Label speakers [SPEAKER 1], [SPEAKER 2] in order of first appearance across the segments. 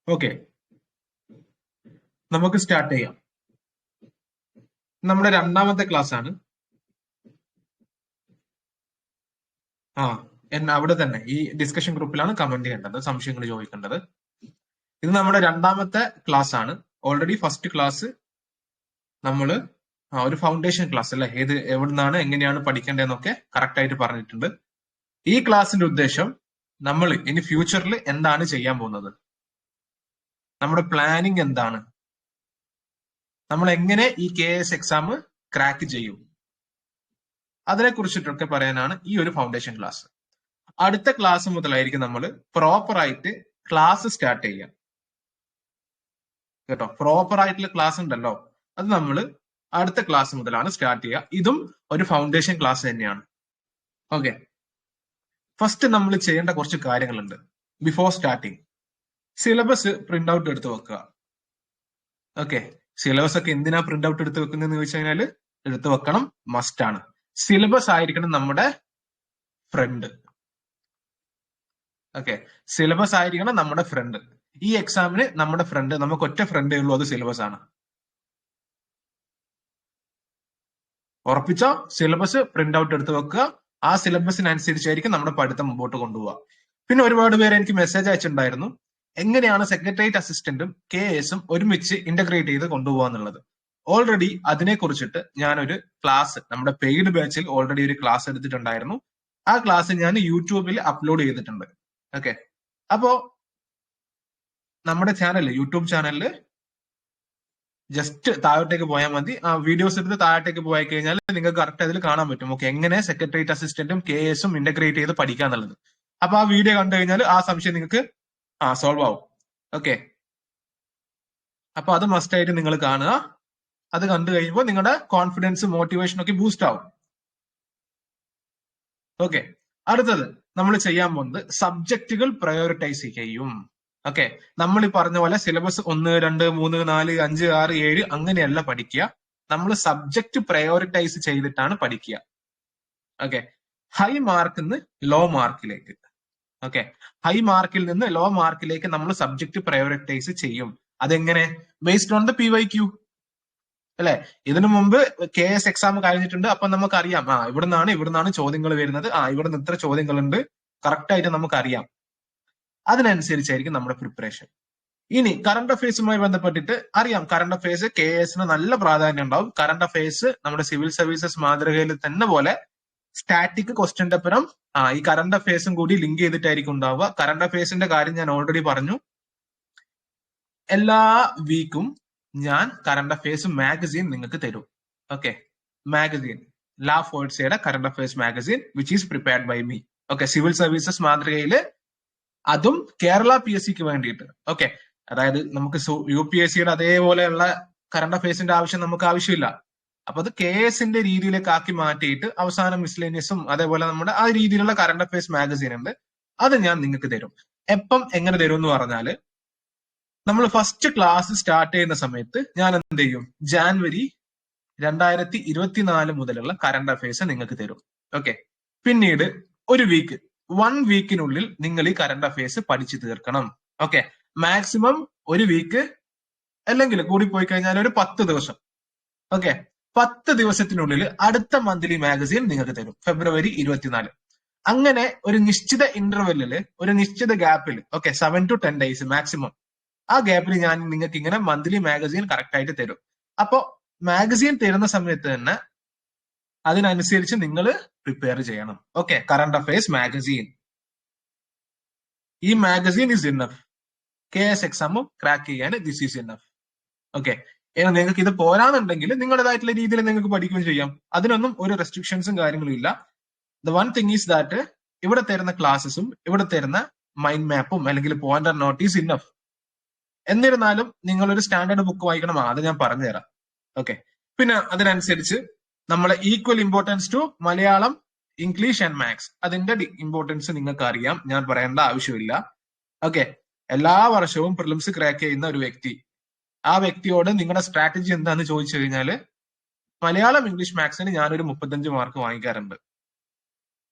[SPEAKER 1] Okay, നമുക്ക് start ചെയ്യാം. നമ്മുടെ രണ്ടാമത്തെ ക്ലാസ് ആണ്. അവിടെ തന്നെ ഈ ഡിസ്കഷൻ ഗ്രൂപ്പിലാണ് കമന്റ് ചെയ്യേണ്ടത്, സംശയങ്ങൾ ചോദിക്കേണ്ടത്. ഇത് നമ്മുടെ രണ്ടാമത്തെ ക്ലാസ് ആണ്. ഓൾറെഡി ഫസ്റ്റ് ക്ലാസ് നമ്മൾ ഒരു ഫൗണ്ടേഷൻ ക്ലാസ് അല്ലെ, എവിടുന്നാണ് എങ്ങനെയാണ് പഠിക്കേണ്ടതെന്നൊക്കെ കറക്റ്റ് ആയിട്ട് പറഞ്ഞിട്ടുണ്ട്. ഈ ക്ലാസ്സിന്റെ ഉദ്ദേശം നമ്മൾ ഇനി ഫ്യൂച്ചറിൽ എന്താണ് ചെയ്യാൻ പോകുന്നത്, നമ്മുടെ പ്ലാനിങ് എന്താണ്, നമ്മൾ എങ്ങനെ ഈ KS എക്സാം ക്രാക്ക് ചെയ്യും, അതിനെ കുറിച്ചിട്ടൊക്കെ പറയാനാണ് ഈ ഒരു ഫൗണ്ടേഷൻ ക്ലാസ്. അടുത്ത ക്ലാസ് മുതലായിരിക്കും നമ്മൾ പ്രോപ്പർ ആയിട്ട് ക്ലാസ് സ്റ്റാർട്ട് ചെയ്യാം കേട്ടോ. പ്രോപ്പർ ആയിട്ടുള്ള ക്ലാസ് ഉണ്ടല്ലോ, അത് നമ്മൾ അടുത്ത ക്ലാസ് മുതലാണ് സ്റ്റാർട്ട് ചെയ്യുക. ഇതും ഒരു ഫൗണ്ടേഷൻ ക്ലാസ് തന്നെയാണ്. ഓക്കെ, ഫസ്റ്റ് നമ്മൾ ചെയ്യേണ്ട കുറച്ച് കാര്യങ്ങളുണ്ട് before starting. Syllabus print out എടുത്ത് വെക്കുക. ഓക്കെ, സിലബസ് ഒക്കെ എന്തിനാ പ്രിന്റ് ഔട്ട് എടുത്ത് വെക്കുന്നതെന്ന് ചോദിച്ചു കഴിഞ്ഞാൽ എടുത്ത് വെക്കണം, മസ്റ്റ് ആണ്. സിലബസ് ആയിരിക്കണം നമ്മുടെ ഫ്രണ്ട്. ഓക്കെ, സിലബസ് ആയിരിക്കണം നമ്മുടെ ഫ്രണ്ട്. ഈ എക്സാമിന് നമ്മുടെ ഫ്രണ്ട്, നമുക്ക് ഒറ്റ ഫ്രണ്ടേ ഉള്ളൂ, അത് സിലബസ് ആണ്. ഉറപ്പിച്ചോ? സിലബസ് പ്രിന്റ് ഔട്ട് എടുത്ത് വെക്കുക. ആ സിലബസിനനുസരിച്ചായിരിക്കും നമ്മുടെ പഠിത്തം മുമ്പോട്ട് കൊണ്ടുപോവുക. പിന്നെ ഒരുപാട് പേര് എനിക്ക് മെസ്സേജ് അയച്ചിട്ടുണ്ടായിരുന്നു, എങ്ങനെയാണ് സെക്രട്ടേറിയറ്റ് അസിസ്റ്റന്റും KSഉം ഒരുമിച്ച് ഇന്റഗ്രേറ്റ് ചെയ്ത് കൊണ്ടുപോകാന്നുള്ളത്. ഓൾറെഡി അതിനെ കുറിച്ചിട്ട് ഞാനൊരു ക്ലാസ് നമ്മുടെ പെയ്ഡ് ബാച്ചിൽ ഓൾറെഡി ഒരു ക്ലാസ് എടുത്തിട്ടുണ്ടായിരുന്നു. ആ ക്ലാസ് ഞാൻ യൂട്യൂബിൽ അപ്ലോഡ് ചെയ്തിട്ടുണ്ട്. ഓക്കെ, അപ്പോ നമ്മുടെ ചാനൽ, യൂട്യൂബ് ചാനലില് ജസ്റ്റ് താഴോട്ടേക്ക് പോയാൽ മതി. ആ വീഡിയോസ് എടുത്ത് താഴോട്ടേക്ക് പോയി കഴിഞ്ഞാൽ നിങ്ങൾക്ക് കറക്റ്റ് അതിൽ കാണാൻ പറ്റും. ഓക്കെ, എങ്ങനെ സെക്രട്ടേറിയറ്റ് അസിസ്റ്റന്റും KSഉം ഇന്റഗ്രേറ്റ് ചെയ്ത് പഠിക്കാന്നുള്ളത്. അപ്പൊ ആ വീഡിയോ കണ്ടു കഴിഞ്ഞാൽ ആ സംശയം നിങ്ങൾക്ക് സോൾവ് ആവും. ഓക്കെ, അപ്പൊ അത് മസ്റ്റ് ആയിട്ട് നിങ്ങൾ കാണുക. അത് കണ്ടു കഴിയുമ്പോൾ നിങ്ങളുടെ കോൺഫിഡൻസ്, മോട്ടിവേഷൻ ഒക്കെ ബൂസ്റ്റ് ആവും. ഓക്കെ, അടുത്തത് നമ്മൾ ചെയ്യാൻ പോകുന്നത് സബ്ജക്റ്റുകൾ പ്രയോറിറ്റൈസ് ചെയ്യും. ഓക്കെ, നമ്മൾ ഈ പറഞ്ഞ പോലെ സിലബസ് 1, 2, 3, 4, 5, 6, 7 അങ്ങനെയല്ല പഠിക്കുക. നമ്മൾ സബ്ജക്ട് പ്രയോറിറ്റൈസ് ചെയ്തിട്ടാണ് പഠിക്കുക. ഓക്കെ, ഹൈ മാർക്കിൽ നിന്ന് ലോ മാർക്കിലേക്ക്. ഓക്കെ, ഹൈ മാർക്കിൽ നിന്ന് ലോ മാർക്കിലേക്ക് നമ്മൾ സബ്ജക്ട് പ്രയോറിറ്റൈസ് ചെയ്യും. അതെങ്ങനെ? ബേസ്ഡ് ഓൺ ദ PYQ അല്ലെ. ഇതിനു മുമ്പ് KS എക്സാം കഴിഞ്ഞിട്ടുണ്ട്. അപ്പൊ നമുക്കറിയാം ഇവിടുന്നാണ് ചോദ്യങ്ങൾ വരുന്നത്. ഇവിടുന്ന് ഇത്ര ചോദ്യങ്ങളുണ്ട്, കറക്റ്റ് ആയിട്ട് നമുക്കറിയാം. അതിനനുസരിച്ചായിരിക്കും നമ്മുടെ പ്രിപ്പറേഷൻ. ഇനി കറണ്ട് അഫയേഴ്സുമായി ബന്ധപ്പെട്ടിട്ട് അറിയാം, കറണ്ട് അഫയേഴ്സ് KSന് നല്ല പ്രാധാന്യം ഉണ്ടാവും. കറണ്ട് അഫയേഴ്സ് നമ്മുടെ സിവിൽ സർവീസസ് മാതൃകയിൽ തന്നെ പോലെ സ്റ്റാറ്റിക് ക്വസ്റ്റ്യന്റെ അപ്പുറം ഈ കറണ്ട് അഫയേഴ്സും കൂടി ലിങ്ക് ചെയ്തിട്ടായിരിക്കും ഉണ്ടാവുക. കറണ്ട് അഫയേഴ്സിന്റെ കാര്യം ഞാൻ ഓൾറെഡി പറഞ്ഞു. എല്ലാ വീക്കും ഞാൻ കറണ്ട് അഫയേഴ്സ് മാഗസീൻ നിങ്ങൾക്ക് തരും. ഓക്കെ, മാഗസീൻ ലാ ഫോഴ്സയുടെ current affairs magazine which is prepared by me. Okay, civil services മാതൃകയില്, അതും കേരള PSCക്ക് വേണ്ടിയിട്ട്. ഓക്കെ, അതായത് നമുക്ക് UPSCയുടെ അതേപോലെയുള്ള കറണ്ട് അഫയേഴ്സിന്റെ ആവശ്യം നമുക്ക് ആവശ്യമില്ല. അപ്പൊ അത് KSന്റെ രീതിയിലേക്ക് ആക്കി മാറ്റിയിട്ട് അവസാനം മിസ്ലേനിയസും അതേപോലെ നമ്മുടെ ആ രീതിയിലുള്ള കറണ്ട് അഫയേഴ്സ് മാഗസീൻ ഉണ്ട്. അത് ഞാൻ നിങ്ങൾക്ക് തരും. എപ്പം എങ്ങനെ തരും എന്ന് പറഞ്ഞാല്, നമ്മൾ ഫസ്റ്റ് ക്ലാസ് സ്റ്റാർട്ട് ചെയ്യുന്ന സമയത്ത് ഞാൻ എന്ത് ചെയ്യും, ജാനുവരി 2024 മുതലുള്ള കറണ്ട് അഫയേഴ്സ് നിങ്ങൾക്ക് തരും. ഓക്കെ, പിന്നീട് ഒരു വീക്ക്, 1 വീക്കിനുള്ളിൽ നിങ്ങൾ ഈ കറണ്ട് അഫയേഴ്സ് പഠിച്ചു തീർക്കണം. ഓക്കെ, മാക്സിമം ഒരു വീക്ക്, അല്ലെങ്കിൽ കൂടി പോയി കഴിഞ്ഞാൽ ഒരു 10 ദിവസം. ഓക്കെ, 10 ദിവസത്തിനുള്ളിൽ അടുത്ത മന്ത്ലി മാഗസീൻ നിങ്ങൾക്ക് തരും, ഫെബ്രുവരി 24. അങ്ങനെ ഒരു നിശ്ചിത ഇന്റർവെല്ലില്, ഒരു നിശ്ചിത ഗ്യാപ്പിൽ, ഓക്കെ, 7 to 10 days മാക്സിമം, ആ ഗ്യാപ്പിൽ ഞാൻ നിങ്ങൾക്ക് ഇങ്ങനെ മന്ത്ലി മാഗസീൻ കറക്റ്റ് ആയിട്ട് തരും. അപ്പോ മാഗസീൻ തരുന്ന സമയത്ത് തന്നെ അതിനനുസരിച്ച് നിങ്ങൾ പ്രിപ്പയർ ചെയ്യണം. ഓക്കെ, കറണ്ട് അഫയേഴ്സ് മാഗസീൻ, ഈ മാഗസീൻ ഇസ് ഇന്നഫ്. KS എക്സാമും ക്രാക്ക് ചെയ്യാൻ ദിസ് ഈസ് ഇന്നഫ്. ഓക്കെ, നിങ്ങൾക്ക് ഇത് പോരാന്നുണ്ടെങ്കിൽ നിങ്ങളുടേതായിട്ടുള്ള രീതിയിൽ നിങ്ങൾക്ക് പഠിക്കുകയും ചെയ്യാം. അതിനൊന്നും ഒരു റെസ്ട്രിക്ഷൻസും കാര്യങ്ങളും ഇല്ല. The one thing is that ഇവിടെ തരുന്ന ക്ലാസ്സസും ഇവിടെ തരുന്ന മൈൻഡ് മാപ്പും അല്ലെങ്കിൽ പോയിന്റർ നോട്ട് ഈസ് ഇന്നഫ്. എന്നിരുന്നാലും നിങ്ങളൊരു സ്റ്റാൻഡേർഡ് ബുക്ക് വായിക്കണം, അത് ഞാൻ പറഞ്ഞുതരാം. ഓക്കെ, പിന്നെ അതിനനുസരിച്ച് നമ്മളെ equal importance to Malayalam, English and maths, അതിന്റെ ഇമ്പോർട്ടൻസ് നിങ്ങൾക്ക് അറിയാം, ഞാൻ പറയേണ്ട ആവശ്യമില്ല. ഓക്കെ, എല്ലാ വർഷവും പ്രിലിംസ് ക്രാക്ക് ചെയ്യുന്ന ഒരു വ്യക്തി, ആ വ്യക്തിയോട് നിങ്ങളുടെ സ്ട്രാറ്റജി എന്താന്ന് ചോദിച്ചു കഴിഞ്ഞാൽ, മലയാളം, ഇംഗ്ലീഷ്, മാത്സിന് ഞാനൊരു 35 മാർക്ക് വാങ്ങിക്കാറുണ്ട്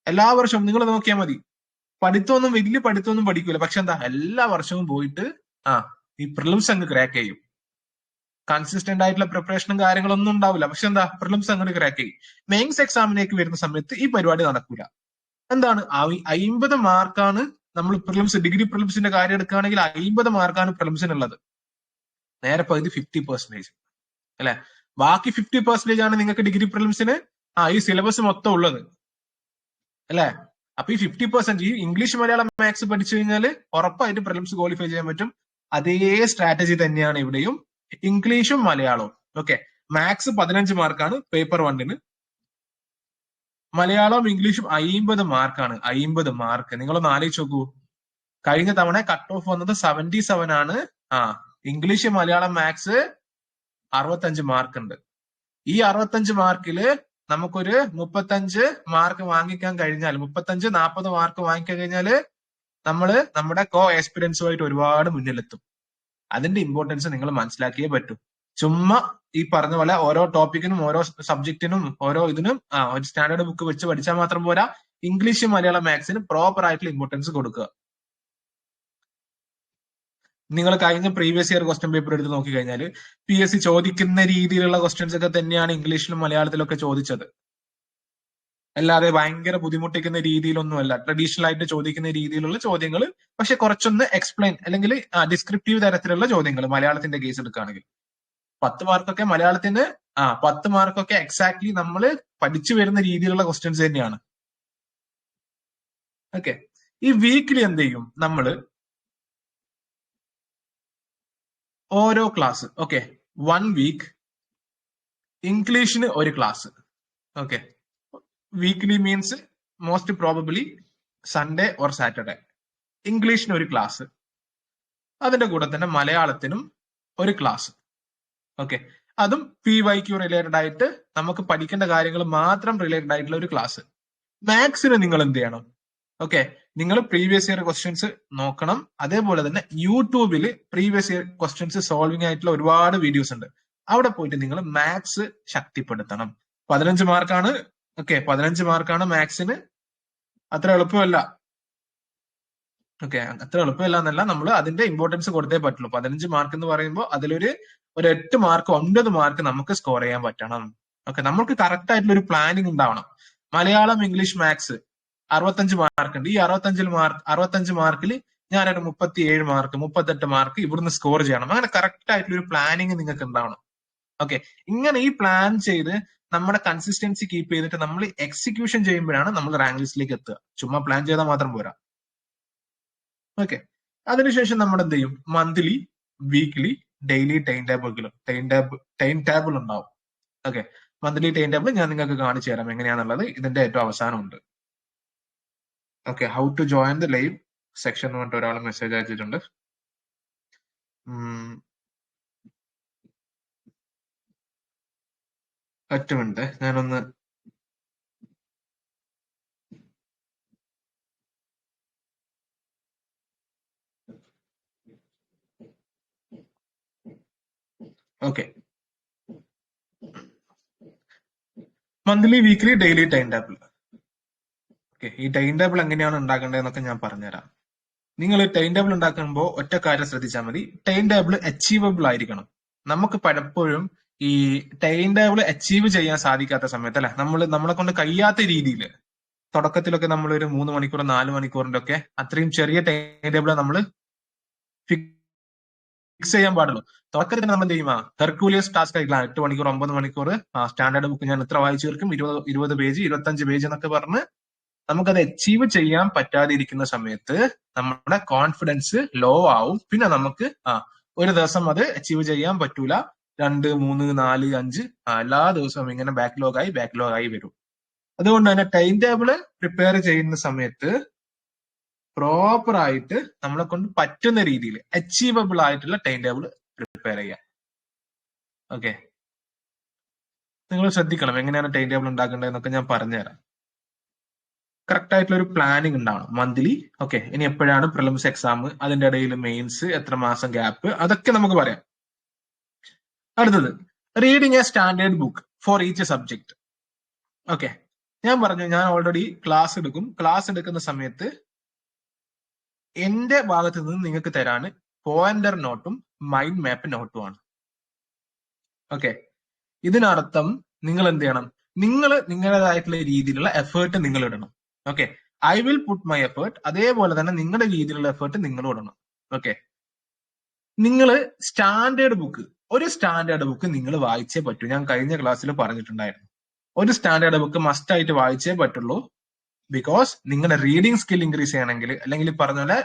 [SPEAKER 1] എല്ലാ വർഷവും. നിങ്ങൾ നോക്കിയാൽ മതി, വലിയ പഠിത്തമൊന്നും പഠിക്കൂല, പക്ഷെ എന്താ എല്ലാ വർഷവും പോയിട്ട് ഈ പ്രിലിംസ് അങ്ങ് ക്രാക്ക് ചെയ്യും. കൺസിസ്റ്റന്റ് ആയിട്ടുള്ള പ്രിപ്പറേഷനും കാര്യങ്ങളൊന്നും ഉണ്ടാവില്ല. പക്ഷെ എന്താ, പ്രിലിംസ് അങ്ങോട്ട് ക്രാക്ക് ചെയ്യും. മെയിൻസ് എക്സാമിലേക്ക് വരുന്ന സമയത്ത് ഈ പരിപാടി നടക്കൂല. എന്താണ് 50 മാർക്കാണ് നമ്മൾ പ്രിലിംസ്, ഡിഗ്രി പ്രിലിംസിന്റെ കാര്യം എടുക്കുകയാണെങ്കിൽ 50 മാർക്കാണ് പ്രിലിംസിനുള്ളത്. നേരെ പകുതി 50%, അല്ലെ? ബാക്കി 50% ആണ് നിങ്ങൾക്ക് ഡിഗ്രി പ്രിലിംസിന് ഈ സിലബസ് മൊത്തം ഉള്ളത്, അല്ലെ? അപ്പൊ ഈ 50% ഈ ഇംഗ്ലീഷ് മലയാളം മാത്സ് പഠിച്ചു കഴിഞ്ഞാൽ ഉറപ്പായിട്ട് പ്രിലിംസ് ക്വാളിഫൈ ചെയ്യാൻ പറ്റും. അതേ സ്ട്രാറ്റജി തന്നെയാണ് ഇവിടെയും, ഇംഗ്ലീഷും മലയാളവും. ഓക്കെ, മാത്സ് 15 മാർക്കാണ് പേപ്പർ 1-ന്, മലയാളവും ഇംഗ്ലീഷും 50 മാർക്കാണ്. 50 മാർക്ക് നിങ്ങളൊന്ന് ആലോചിച്ച് നോക്കൂ. കഴിഞ്ഞ തവണ കട്ട് ഓഫ് വന്നത് 77 ആണ്. ഇംഗ്ലീഷ് മലയാളം മാത്സ് 65 മാർക്ക് ഉണ്ട്. ഈ 65 മാർക്കില് നമുക്കൊരു 35 മാർക്ക് വാങ്ങിക്കാൻ കഴിഞ്ഞാൽ, 35-40 മാർക്ക് വാങ്ങിക്കാൻ കഴിഞ്ഞാല് നമ്മള് നമ്മുടെ കോ എക്സ്പീരിയൻസുമായിട്ട് ഒരുപാട് മുന്നിലെത്തും. അതിന്റെ ഇമ്പോർട്ടൻസ് നിങ്ങൾ മനസ്സിലാക്കിയേ പറ്റൂ. ചുമ്മാ ഈ പറഞ്ഞ പോലെ ഓരോ ടോപ്പിക്കിനും ഓരോ സബ്ജക്റ്റിനും ഓരോ ഇതിനും ഒരു സ്റ്റാൻഡേർഡ് ബുക്ക് വെച്ച് പഠിച്ചാൽ മാത്രം പോരാ, ഇംഗ്ലീഷ് മലയാളം മാത്സിന് പ്രോപ്പർ ആയിട്ടുള്ള ഇമ്പോർട്ടൻസ് കൊടുക്കുക. നിങ്ങൾ കഴിഞ്ഞ പ്രീവിയസ് ഇയർ ക്വസ്റ്റ്യൻ പേപ്പർ എടുത്ത് നോക്കിക്കഴിഞ്ഞാൽ PSC ചോദിക്കുന്ന രീതിയിലുള്ള ക്വസ്റ്റ്യൻസ് ഒക്കെ തന്നെയാണ് ഇംഗ്ലീഷിലും മലയാളത്തിലും ഒക്കെ ചോദിച്ചത്. അല്ലാതെ ഭയങ്കര ബുദ്ധിമുട്ടിക്കുന്ന രീതിയിലൊന്നുമല്ല, ട്രഡീഷണൽ ആയിട്ട് ചോദിക്കുന്ന രീതിയിലുള്ള ചോദ്യങ്ങൾ, പക്ഷെ കുറച്ചൊന്ന് എക്സ്പ്ലെയിൻ അല്ലെങ്കിൽ ഡിസ്ക്രിപ്റ്റീവ് തരത്തിലുള്ള ചോദ്യങ്ങൾ മലയാളത്തിന്റെ കേസ് എടുക്കുകയാണെങ്കിൽ 10 മാർക്കൊക്കെ മലയാളത്തിന് 10 മാർക്കൊക്കെ എക്സാക്ട്ലി നമ്മൾ പഠിച്ചു വരുന്ന രീതിയിലുള്ള ക്വസ്റ്റ്യൻസ് തന്നെയാണ്. ഓക്കെ, ഈ വീക്കിലി എന്ത് ചെയ്യും നമ്മൾ, ഓരോ ക്ലാസ്, ഓക്കെ 1 വീക്ക് ഇംഗ്ലീഷിന് ഒരു class. Okay, weekly means most probably Sunday or Saturday ഇംഗ്ലീഷിന് ഒരു ക്ലാസ്, അതിന്റെ കൂടെ തന്നെ മലയാളത്തിനും ഒരു ക്ലാസ്. ഓക്കെ, അതും PYQ റിലേറ്റഡ് ആയിട്ട് നമുക്ക് പഠിക്കേണ്ട കാര്യങ്ങൾ മാത്രം റിലേറ്റഡ് ആയിട്ടുള്ള ഒരു ക്ലാസ്. മാത്സിന് നിങ്ങൾ എന്ത് ചെയ്യണം? ഓക്കെ, നിങ്ങൾ പ്രീവിയസ് ഇയർ ക്വസ്റ്റ്യൻസ് നോക്കണം. അതേപോലെ തന്നെ യൂട്യൂബിൽ പ്രീവിയസ് ഇയർ ക്വസ്റ്റ്യൻസ് സോൾവിംഗ് ആയിട്ടുള്ള ഒരുപാട് വീഡിയോസ് ഉണ്ട്. അവിടെ പോയിട്ട് നിങ്ങൾ മാത്സ് ശക്തിപ്പെടുത്തണം. 15 മാർക്കാണ്. ഓക്കെ, 15 മാർക്കാണ് മാത്സിന്. അത്ര എളുപ്പമല്ല. ഓക്കെ, അത്ര എളുപ്പമല്ല എന്നല്ല, നമ്മൾ അതിന്റെ ഇമ്പോർട്ടൻസ് കൊടുത്തേ പറ്റുള്ളൂ. 15 മാർക്ക് എന്ന് പറയുമ്പോൾ അതിലൊരു 8 മാർക്ക് 9 മാർക്ക് നമുക്ക് സ്കോർ ചെയ്യാൻ പറ്റണം. ഓക്കെ, നമുക്ക് കറക്റ്റ് ആയിട്ടുള്ള ഒരു പ്ലാനിങ് ഉണ്ടാവണം. മലയാളം, ഇംഗ്ലീഷ്, മാത്സ് 65 മാർക്ക് ഉണ്ട്. ഈ 65 മാർക്കിൽ ഞാനൊരു 37 മാർക്ക് 38 മാർക്ക് ഇവിടുന്ന് സ്കോർ ചെയ്യണം. അങ്ങനെ കറക്റ്റ് ആയിട്ടുള്ള ഒരു പ്ലാനിങ് നിങ്ങൾക്ക് ഉണ്ടാവണം. ഓക്കെ, ഇങ്ങനെ ഈ പ്ലാൻ ചെയ്ത് നമ്മുടെ കൺസിസ്റ്റൻസി കീപ്പ് ചെയ്തിട്ട് നമ്മൾ എക്സിക്യൂഷൻ ചെയ്യുമ്പോഴാണ് നമ്മൾ റാങ്ക് ലിസ്റ്റിലേക്ക് എത്തുക. ചുമ്മാ പ്ലാൻ ചെയ്താൽ മാത്രം പോരാ. ഓക്കെ, അതിനുശേഷം നമ്മൾ എന്ത് ചെയ്യും? Monthly, weekly, daily time table ഉണ്ടാവും. ഓക്കെ, മന്ത്ലി ടൈം ടേബിൾ ഞാൻ നിങ്ങൾക്ക് കാണിച്ചു തരാം എങ്ങനെയാണെന്നുള്ളത്. ഇതിന്റെ ഏറ്റവും അവസാനം ഉണ്ട്. Okay, how to join the live section എന്ന് പറഞ്ഞിട്ട് ഒരാൾ മെസ്സേജ് അയച്ചിട്ടുണ്ട്. ഒറ്റ മിനിറ്റ്, ഞാനൊന്ന് okay, monthly, weekly, daily time table. Okay, ഈ ടൈം ടേബിൾ എങ്ങനെയാണ് ഉണ്ടാക്കേണ്ടതെന്നൊക്കെ ഞാൻ പറഞ്ഞുതരാം. നിങ്ങൾ ടൈം ടേബിൾ ഉണ്ടാക്കുമ്പോൾ ഒറ്റ കാര്യം ശ്രദ്ധിച്ചാൽ മതി, ടൈം ടേബിൾ അച്ചീവബിൾ ആയിരിക്കണം. നമുക്ക് പലപ്പോഴും ഈ ടൈം ടേബിൾ അച്ചീവ് ചെയ്യാൻ സാധിക്കാത്ത സമയത്ത്, അല്ലെ, നമ്മളെ കൊണ്ട് കഴിയാത്ത രീതിയിൽ തുടക്കത്തിലൊക്കെ നമ്മൾ ഒരു 3 മണിക്കൂർ 4 മണിക്കൂറിന്റെ ഒക്കെ അത്രയും ചെറിയ ടൈം ടേബിൾ നമ്മൾ ഫിക്സ് ചെയ്യാൻ പാടുള്ളൂ. തുടക്കത്തിൽ നമ്മൾ എന്ത് ചെയ്യും? ഹെർക്കൂലിയസ് ടാസ്ക് ആയിട്ടുള്ള 8 മണിക്കൂർ 9 മണിക്കൂർ സ്റ്റാൻഡേർഡ് ബുക്ക് ഞാൻ ഇത്ര വായിച്ചു തീർക്കും, 20 പേജ് 25 പേജ് എന്നൊക്കെ പറഞ്ഞ് നമുക്കത് അച്ചീവ് ചെയ്യാൻ പറ്റാതിരിക്കുന്ന സമയത്ത് നമ്മുടെ കോൺഫിഡൻസ് ലോ ആവും. പിന്നെ നമുക്ക് ഒരു ദിവസം അത് അച്ചീവ് ചെയ്യാൻ പറ്റൂല, 2, 3, 4, 5 എല്ലാ ദിവസവും ഇങ്ങനെ ബാക്ക്ലോഗ് ആയി വരും. അതുകൊണ്ട് തന്നെ ടൈം ടേബിള് പ്രിപ്പയർ ചെയ്യുന്ന സമയത്ത് പ്രോപ്പർ ആയിട്ട് നമ്മളെ കൊണ്ട് പറ്റുന്ന രീതിയിൽ അച്ചീവബിൾ ആയിട്ടുള്ള ടൈം ടേബിൾ പ്രിപ്പയർ ചെയ്യാം. ഓക്കെ, നിങ്ങൾ ശ്രദ്ധിക്കണം എങ്ങനെയാണ് ടൈം ടേബിൾ ഉണ്ടാക്കേണ്ടതെന്നൊക്കെ ഞാൻ പറഞ്ഞുതരാം. കറക്റ്റ് ആയിട്ടുള്ള ഒരു പ്ലാനിങ് ഉണ്ടാവണം മന്ത്ലി. ഓക്കെ, ഇനി എപ്പോഴാണ് പ്രിലിംസ് എക്സാം, അതിന്റെ ഇടയിൽ മെയിൻസ്, എത്ര മാസം ഗ്യാപ്പ്, അതൊക്കെ നമുക്ക് പറയാം. അടുത്തത്, reading A standard book for each subject. Okay, ഞാൻ പറഞ്ഞു ഞാൻ ഓൾറെഡി ക്ലാസ് എടുക്കും. ക്ലാസ് എടുക്കുന്ന സമയത്ത് എന്റെ ഭാഗത്ത് നിന്ന് നിങ്ങൾക്ക് തരാന് പോയിന്റർ നോട്ടും മൈൻഡ് മാപ്പ് നോട്ടും ആണ്. ഓക്കെ, ഇതിനർത്ഥം നിങ്ങൾ എന്ത് ചെയ്യണം, നിങ്ങൾ നിങ്ങളുടേതായിട്ടുള്ള രീതിയിലുള്ള എഫേർട്ട് നിങ്ങൾ ഇടണം. Okay, I will put my effort, അതേപോലെ തന്നെ നിങ്ങളുടെ രീതിയിലുള്ള എഫേർട്ട് നിങ്ങൾ ഇടണം. ഓക്കെ, നിങ്ങൾ സ്റ്റാൻഡേർഡ് ബുക്ക്, ഒരു സ്റ്റാൻഡേർഡ് ബുക്ക് നിങ്ങൾ വായിച്ചേ പറ്റൂ. ഞാൻ കഴിഞ്ഞ ക്ലാസ്സിൽ പറഞ്ഞിട്ടുണ്ടായിരുന്നു, ഒരു സ്റ്റാൻഡേർഡ് ബുക്ക് മസ്റ്റ് ആയിട്ട് വായിച്ചേ പറ്റുള്ളൂ. ബിക്കോസ് നിങ്ങളുടെ റീഡിങ് സ്കിൽ ഇൻക്രീസ് ചെയ്യണമെങ്കിൽ, അല്ലെങ്കിൽ പറഞ്ഞ പോലെ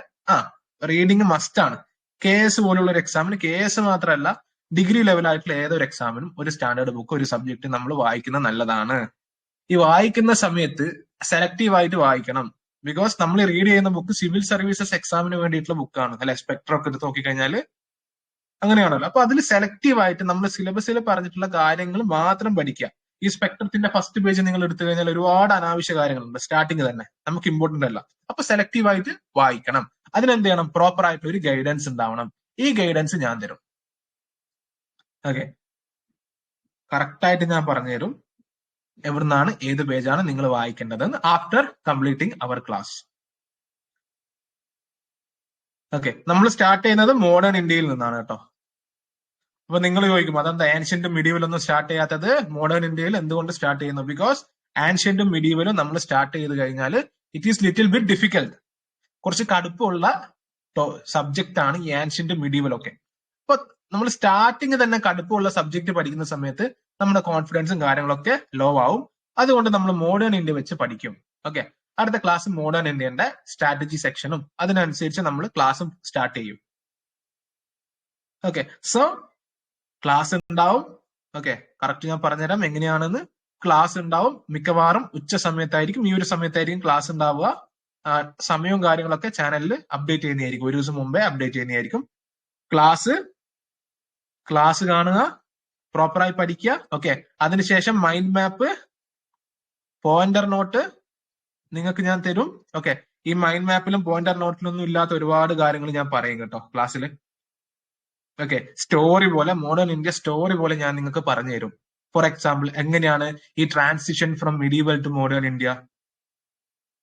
[SPEAKER 1] റീഡിങ് മസ്റ്റ് ആണ്. KS പോലുള്ള ഒരു എക്സാമിന്, KS മാത്രമല്ല ഡിഗ്രി ലെവലായിട്ടുള്ള ഏതൊരു എക്സാമിനും ഒരു സ്റ്റാൻഡേർഡ് ബുക്ക്, ഒരു സബ്ജക്ട് നമ്മൾ വായിക്കുന്നത് നല്ലതാണ്. ഈ വായിക്കുന്ന സമയത്ത് സെലക്റ്റീവ് ആയിട്ട് വായിക്കണം. ബിക്കോസ് നമ്മൾ റീഡ് ചെയ്യുന്ന ബുക്ക് സിവിൽ സർവീസസ് എക്സാമിന് വേണ്ടിയിട്ടുള്ള ബുക്കാണ്, അല്ലെ? സ്പെക്ട്രം ഒക്കെ എടുത്ത് നോക്കിക്കഴിഞ്ഞാൽ അങ്ങനെയാണല്ലോ. അപ്പൊ അതിൽ സെലക്റ്റീവ് ആയിട്ട് നമ്മൾ സിലബസിൽ പറഞ്ഞിട്ടുള്ള കാര്യങ്ങൾ മാത്രം പഠിക്കുക. ഈ സ്പെക്ട്രത്തിന്റെ ഫസ്റ്റ് പേജ് നിങ്ങൾ എടുത്തു കഴിഞ്ഞാൽ ഒരുപാട് അനാവശ്യ കാര്യങ്ങളുണ്ട് സ്റ്റാർട്ടിങ് തന്നെ, നമുക്ക് ഇമ്പോർട്ടന്റ് അല്ല. അപ്പൊ സെലക്റ്റീവ് ആയിട്ട് വായിക്കണം. അതിനെന്ത് ചെയ്യണം? പ്രോപ്പർ ആയിട്ട് ഒരു ഗൈഡൻസ് ഉണ്ടാവണം. ഈ ഗൈഡൻസ് ഞാൻ തരും. ഓക്കെ, കറക്റ്റ് ആയിട്ട് ഞാൻ പറഞ്ഞുതരും എവിടുന്നാണ് ഏത് പേജാണ് നിങ്ങൾ വായിക്കേണ്ടതെന്ന് ആഫ്റ്റർ കംപ്ലീറ്റിംഗ് അവർ ക്ലാസ്. ഓക്കെ, നമ്മൾ സ്റ്റാർട്ട് ചെയ്യുന്നത് മോഡേൺ ഇന്ത്യയിൽ നിന്നാണ് കേട്ടോ. അപ്പൊ നിങ്ങൾ ചോദിക്കും, അതെന്താ ആൻഷ്യന്റും മിഡീവലും ഒന്നും സ്റ്റാർട്ട് ചെയ്യാത്തത്? മോഡേൺ ഇന്ത്യയിൽ എന്തുകൊണ്ട് സ്റ്റാർട്ട് ചെയ്യുന്നു? ബിക്കോസ് ആൻഷ്യന്റും മിഡീവലും നമ്മൾ സ്റ്റാർട്ട് ചെയ്ത് കഴിഞ്ഞാൽ it is little bit difficult. കുറച്ച് കടുപ്പമുള്ള സബ്ജക്റ്റ് ആണ് ഈ ആൻഷ്യന്റും മിഡീവലും ഒക്കെ. അപ്പൊ നമ്മൾ സ്റ്റാർട്ടിങ് തന്നെ കടുപ്പമുള്ള സബ്ജക്ട് പഠിക്കുന്ന സമയത്ത് നമ്മുടെ കോൺഫിഡൻസും കാര്യങ്ങളൊക്കെ ലോ ആവും. അതുകൊണ്ട് നമ്മൾ മോഡേൺ ഇന്ത്യ വെച്ച് പഠിക്കും. ഓക്കെ, അടുത്ത ക്ലാസ് മോഡേൺ ഇന്ത്യന്റെ സ്ട്രാറ്റജി സെക്ഷനും അതിനനുസരിച്ച് നമ്മൾ ക്ലാസ്സും സ്റ്റാർട്ട് ചെയ്യും. ഓക്കെ, സോ ക്ലാസ് ഉണ്ടാവും. ഓക്കെ, കറക്റ്റ് ഞാൻ പറഞ്ഞുതരാം എങ്ങനെയാണെന്ന്. ക്ലാസ് ഉണ്ടാവും, മിക്കവാറും ഉച്ച സമയത്തായിരിക്കും, ഈ ഒരു സമയത്തായിരിക്കും ക്ലാസ് ഉണ്ടാവുക. സമയവും കാര്യങ്ങളൊക്കെ ചാനലിൽ അപ്ഡേറ്റ് ചെയ്യുന്നതായിരിക്കും, ഒരു ദിവസം മുമ്പേ അപ്ഡേറ്റ് ചെയ്യുന്നതായിരിക്കും. ക്ലാസ് കാണുക, പ്രോപ്പറായി പഠിക്കുക. ഓക്കെ, അതിനുശേഷം മൈൻഡ് മാപ്പ്, പോയിന്റർ നോട്ട് നിങ്ങൾക്ക് ഞാൻ തരും. ഓക്കെ, ഈ മൈൻഡ് മാപ്പിലും പോയിന്റർ നോട്ടിലൊന്നും ഇല്ലാത്ത ഒരുപാട് കാര്യങ്ങൾ ഞാൻ പറയും കേട്ടോ ക്ലാസ്സിൽ. ഓക്കെ, സ്റ്റോറി പോലെ, മോഡേൺ ഇന്ത്യ സ്റ്റോറി പോലെ ഞാൻ നിങ്ങൾക്ക് പറഞ്ഞു തരും. ഫോർ എക്സാമ്പിൾ, എങ്ങനെയാണ് ഈ transition from medieval to modern India,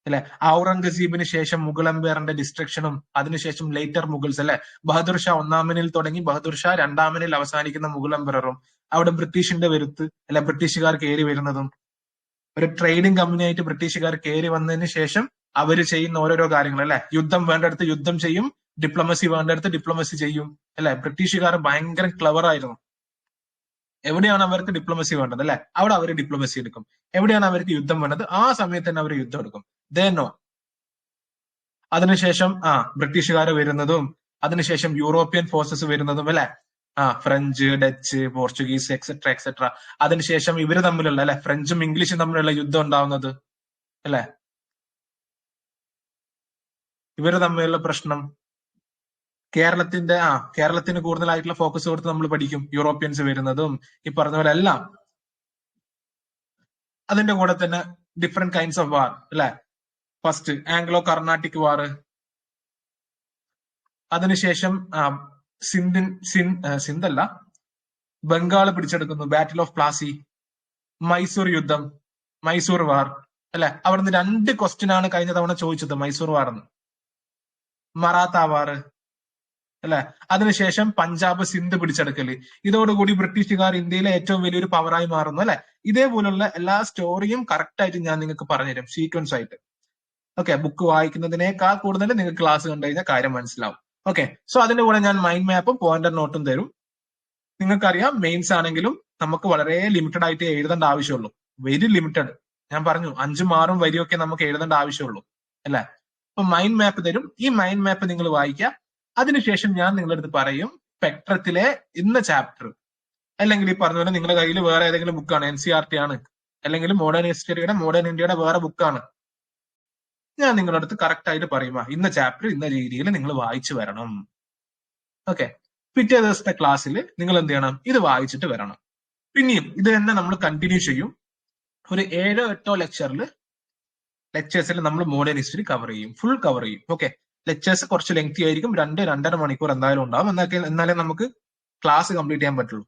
[SPEAKER 1] അല്ലെ? ഔറംഗസീബിന് ശേഷം മുഗൾ എംപയറിന്റെ ഡിസ്ട്രക്ഷനും അതിനുശേഷം ലേറ്റർ മുഗൾസ്, അല്ലെ? ബഹദൂർ ഷാ ഒന്നാമനിൽ തുടങ്ങി ബഹദൂർ ഷാ രണ്ടാമനിൽ അവസാനിക്കുന്ന മുഗൾ എംപയറും അവിടെ ബ്രിട്ടീഷിന്റെ വരുത്ത്, അല്ലെ? ബ്രിട്ടീഷുകാർ കയറി വരുന്നതും, ഒരു ട്രേഡിംഗ് കമ്പനി ആയിട്ട് ബ്രിട്ടീഷുകാർ കയറി വന്നതിന് ശേഷം അവർ ചെയ്യുന്ന ഓരോരോ കാര്യങ്ങൾ, അല്ലെ? യുദ്ധം വേണ്ടടുത്ത് യുദ്ധം ചെയ്യും, ഡിപ്ലോമസി വേണ്ടടുത്ത് ഡിപ്ലോമസി ചെയ്യും, അല്ലെ? ബ്രിട്ടീഷുകാർ ഭയങ്കര ക്ലവർ ആയിരുന്നു. എവിടെയാണ് അവർക്ക് ഡിപ്ലോമസി വേണ്ടത്, അല്ലെ? അവിടെ അവർ ഡിപ്ലോമസി എടുക്കും. എവിടെയാണ് അവർക്ക് യുദ്ധം വേണ്ടത്, ആ സമയത്ത് തന്നെ അവർ യുദ്ധം എടുക്കും. നോ, അതിനുശേഷം ബ്രിട്ടീഷുകാർ വരുന്നതും അതിനുശേഷം യൂറോപ്യൻ ഫോഴ്സസ് വരുന്നതും, അല്ലെ? French, Dutch, Portuguese etcetera etcetera. അതിനുശേഷം ഇവര് തമ്മിലുള്ള, അല്ലെ, ഫ്രഞ്ചും ഇംഗ്ലീഷും തമ്മിലുള്ള യുദ്ധം ഉണ്ടാവുന്നത്, അല്ലെ? ഇവര് തമ്മിലുള്ള പ്രശ്നം, കേരളത്തിന് കൂടുതലായിട്ടുള്ള ഫോക്കസ് കൊടുത്ത് നമ്മൾ പഠിക്കും. യൂറോപ്യൻസ് വരുന്നതും ഈ പറഞ്ഞ പോലെ എല്ലാം. അതിന്റെ കൂടെ തന്നെ ഡിഫറെന്റ് കൈൻഡ്സ് ഓഫ് വാർ, അല്ലെ? ഫസ്റ്റ് ആംഗ്ലോ കർണാട്ടിക് വാർ, അതിനുശേഷം സിന്ധല്ല, ബംഗാൾ പിടിച്ചെടുക്കുന്നു, ബാറ്റിൽ ഓഫ് പ്ലാസി, മൈസൂർ യുദ്ധം, മൈസൂർ വാർ, അല്ലെ? അവിടുന്ന് 2 ക്വസ്റ്റ്യൻ ആണ് കഴിഞ്ഞ തവണ ചോദിച്ചത്, മൈസൂർ വാർ എന്ന്. മറാത്ത വാർ, അല്ലെ? അതിനുശേഷം പഞ്ചാബ് സിന്ധ് പിടിച്ചെടുക്കല്. ഇതോടുകൂടി ബ്രിട്ടീഷുകാർ ഇന്ത്യയിലെ ഏറ്റവും വലിയൊരു പവറായി മാറുന്നു, അല്ലെ? ഇതേപോലുള്ള എല്ലാ സ്റ്റോറിയും കറക്റ്റ് ആയിട്ട് ഞാൻ നിങ്ങൾക്ക് പറഞ്ഞുതരും സീക്വൻസ് ആയിട്ട്. ഓക്കെ, ബുക്ക് വായിക്കുന്നതിനേക്കാൾ കൂടുതൽ നിങ്ങൾക്ക് ക്ലാസ് കണ്ടു കഴിഞ്ഞാൽ കാര്യം മനസ്സിലാവും. ഓക്കെ, സോ അതിന്റെ കൂടെ ഞാൻ മൈൻഡ് മാപ്പും പോയിന്റർ നോട്ടും തരും. നിങ്ങൾക്കറിയാം മെയിൻസ് ആണെങ്കിലും നമുക്ക് വളരെ ലിമിറ്റഡ് ആയിട്ട് എഴുതേണ്ട ആവശ്യമുള്ളൂ. Very limited. ഞാൻ പറഞ്ഞു 5ഉം 6ഉം വരിയൊക്കെ നമുക്ക് എഴുതേണ്ട ആവശ്യമുള്ളൂ, അല്ലെ? അപ്പൊ മൈൻഡ് മാപ്പ് തരും. ഈ മൈൻഡ് മാപ്പ് നിങ്ങൾ വായിക്കുക. അതിനുശേഷം ഞാൻ നിങ്ങളുടെ അടുത്ത് പറയും സ്പെക്ട്രത്തിലെ ഇന്ന ചാപ്റ്റർ, അല്ലെങ്കിൽ ഈ പറഞ്ഞ പോലെ നിങ്ങളുടെ കയ്യിൽ വേറെ ഏതെങ്കിലും ബുക്കാണ്, NCERT ആണ്, അല്ലെങ്കിൽ മോഡേൺ ഹിസ്റ്ററിയുടെ മോഡേൺ ഇന്ത്യയുടെ വേറെ ബുക്കാണ്, ഞാൻ നിങ്ങളുടെ അടുത്ത് കറക്റ്റ് ആയിട്ട് പറയുക ഇന്ന ചാപ്റ്റർ ഇന്ന രീതിയിൽ നിങ്ങൾ വായിച്ചു വരണം. ഓക്കെ, പിറ്റേ ദിവസത്തെ ക്ലാസ്സിൽ നിങ്ങൾ എന്ത് ചെയ്യണം? ഇത് വായിച്ചിട്ട് വരണം. പിന്നെയും ഇത് തന്നെ നമ്മൾ കണ്ടിന്യൂ ചെയ്യും. ഒരു 7-8 ലെക്ചേഴ്സിൽ നമ്മൾ മോഡേൺ ഹിസ്റ്ററി കവർ ചെയ്യും, ഫുൾ കവർ ചെയ്യും. ഓക്കെ, ലെക്ചേഴ്സ് കുറച്ച് ലെങ്തി ആയിരിക്കും, 2-2.5 മണിക്കൂർ എന്തായാലും ഉണ്ടാവും. എന്നാലേ നമുക്ക് ക്ലാസ് കംപ്ലീറ്റ് ചെയ്യാൻ പറ്റുള്ളൂ.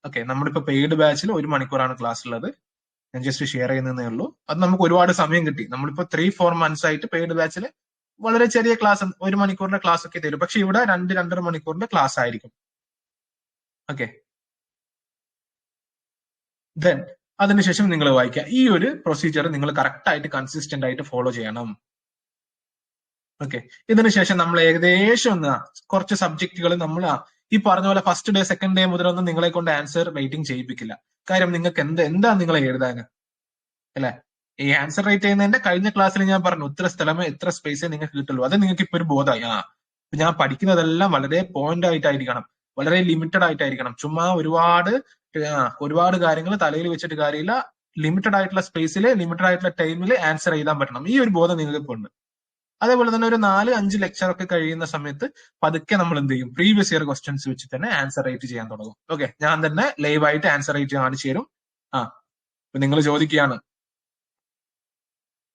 [SPEAKER 1] ഓക്കെ, നമ്മളിപ്പോ പെയ്ഡ് ബാച്ചിൽ 1 മണിക്കൂറാണ് ക്ലാസ് ഉള്ളത്. ഞാൻ ജസ്റ്റ് ഷെയർ ചെയ്യുന്നതേ ഉള്ളൂ. അത് നമുക്ക് ഒരുപാട് സമയം കിട്ടി. നമ്മളിപ്പോ 3-4 months ആയിട്ട് പെയ്ഡ് ബാച്ചിൽ വളരെ ചെറിയ ക്ലാസ്, 1 മണിക്കൂറിന്റെ ക്ലാസ് ഒക്കെ തരും. പക്ഷെ ഇവിടെ 2-2.5 മണിക്കൂറിന്റെ ക്ലാസ് ആയിരിക്കും. ഓക്കെ, ദെൻ അതിനുശേഷം നിങ്ങൾ വായിക്കുക. ഈ ഒരു പ്രൊസീജിയർ നിങ്ങൾ കറക്റ്റ് ആയിട്ട് കൺസിസ്റ്റന്റ് ആയിട്ട് ഫോളോ ചെയ്യണം. ഓക്കെ, ഇതിനുശേഷം നമ്മൾ ഏകദേശം കുറച്ച് സബ്ജക്റ്റുകൾ നമ്മൾ ഈ പറഞ്ഞ പോലെ ഫസ്റ്റ് ഡേ സെക്കൻഡ് ഡേ മുതലൊന്നും നിങ്ങളെ കൊണ്ട് ആൻസർ റൈറ്റിംഗ് ചെയ്യിപ്പിക്കില്ല. കാര്യം നിങ്ങൾക്ക് എന്താ നിങ്ങളെ എഴുതാന്, അല്ലെ? ഈ ആൻസർ റൈറ്റ് ചെയ്യുന്നതിന്റെ കഴിഞ്ഞ ക്ലാസ്സിൽ ഞാൻ പറഞ്ഞു ഇത്ര സ്ഥലമേ ഇത്ര സ്പേസേ നിങ്ങൾക്ക് കിട്ടുള്ളൂ. അത് നിങ്ങൾക്ക് ഇപ്പൊ ഒരു ബോധമായി. ഞാൻ പഠിക്കുന്നതെല്ലാം വളരെ പോയിന്റ് ആയിട്ടായിരിക്കണം, വളരെ ലിമിറ്റഡ് ആയിട്ടായിരിക്കണം. ചുമ്മാ ഒരുപാട് കാര്യങ്ങൾ തലയിൽ വെച്ചിട്ട് കാര്യമില്ല. ലിമിറ്റഡ് ആയിട്ടുള്ള സ്പേസിൽ ലിമിറ്റഡ് ആയിട്ടുള്ള ടൈമിൽ ആൻസർ എഴുതാൻ പറ്റണം. ഈ ഒരു ബോധം നിങ്ങൾക്ക് ഇപ്പൊ ഉണ്ട്. അതേപോലെ തന്നെ ഒരു 4-5 ലെക്ചർ ഒക്കെ കഴിയുന്ന സമയത്ത് പതുക്കെ നമ്മൾ എന്ത് ചെയ്യും, പ്രീവിയസ് ഇയർ ക്വസ്റ്റ്യൻസ് വെച്ച് തന്നെ ആൻസർ റൈറ്റ് ചെയ്യാൻ തുടങ്ങും. ഓക്കെ, ഞാൻ തന്നെ ലൈവായിട്ട് ആൻസർ റൈറ്റ് കാണിച്ചു തരും. നിങ്ങൾ ചോദിക്കുകയാണ്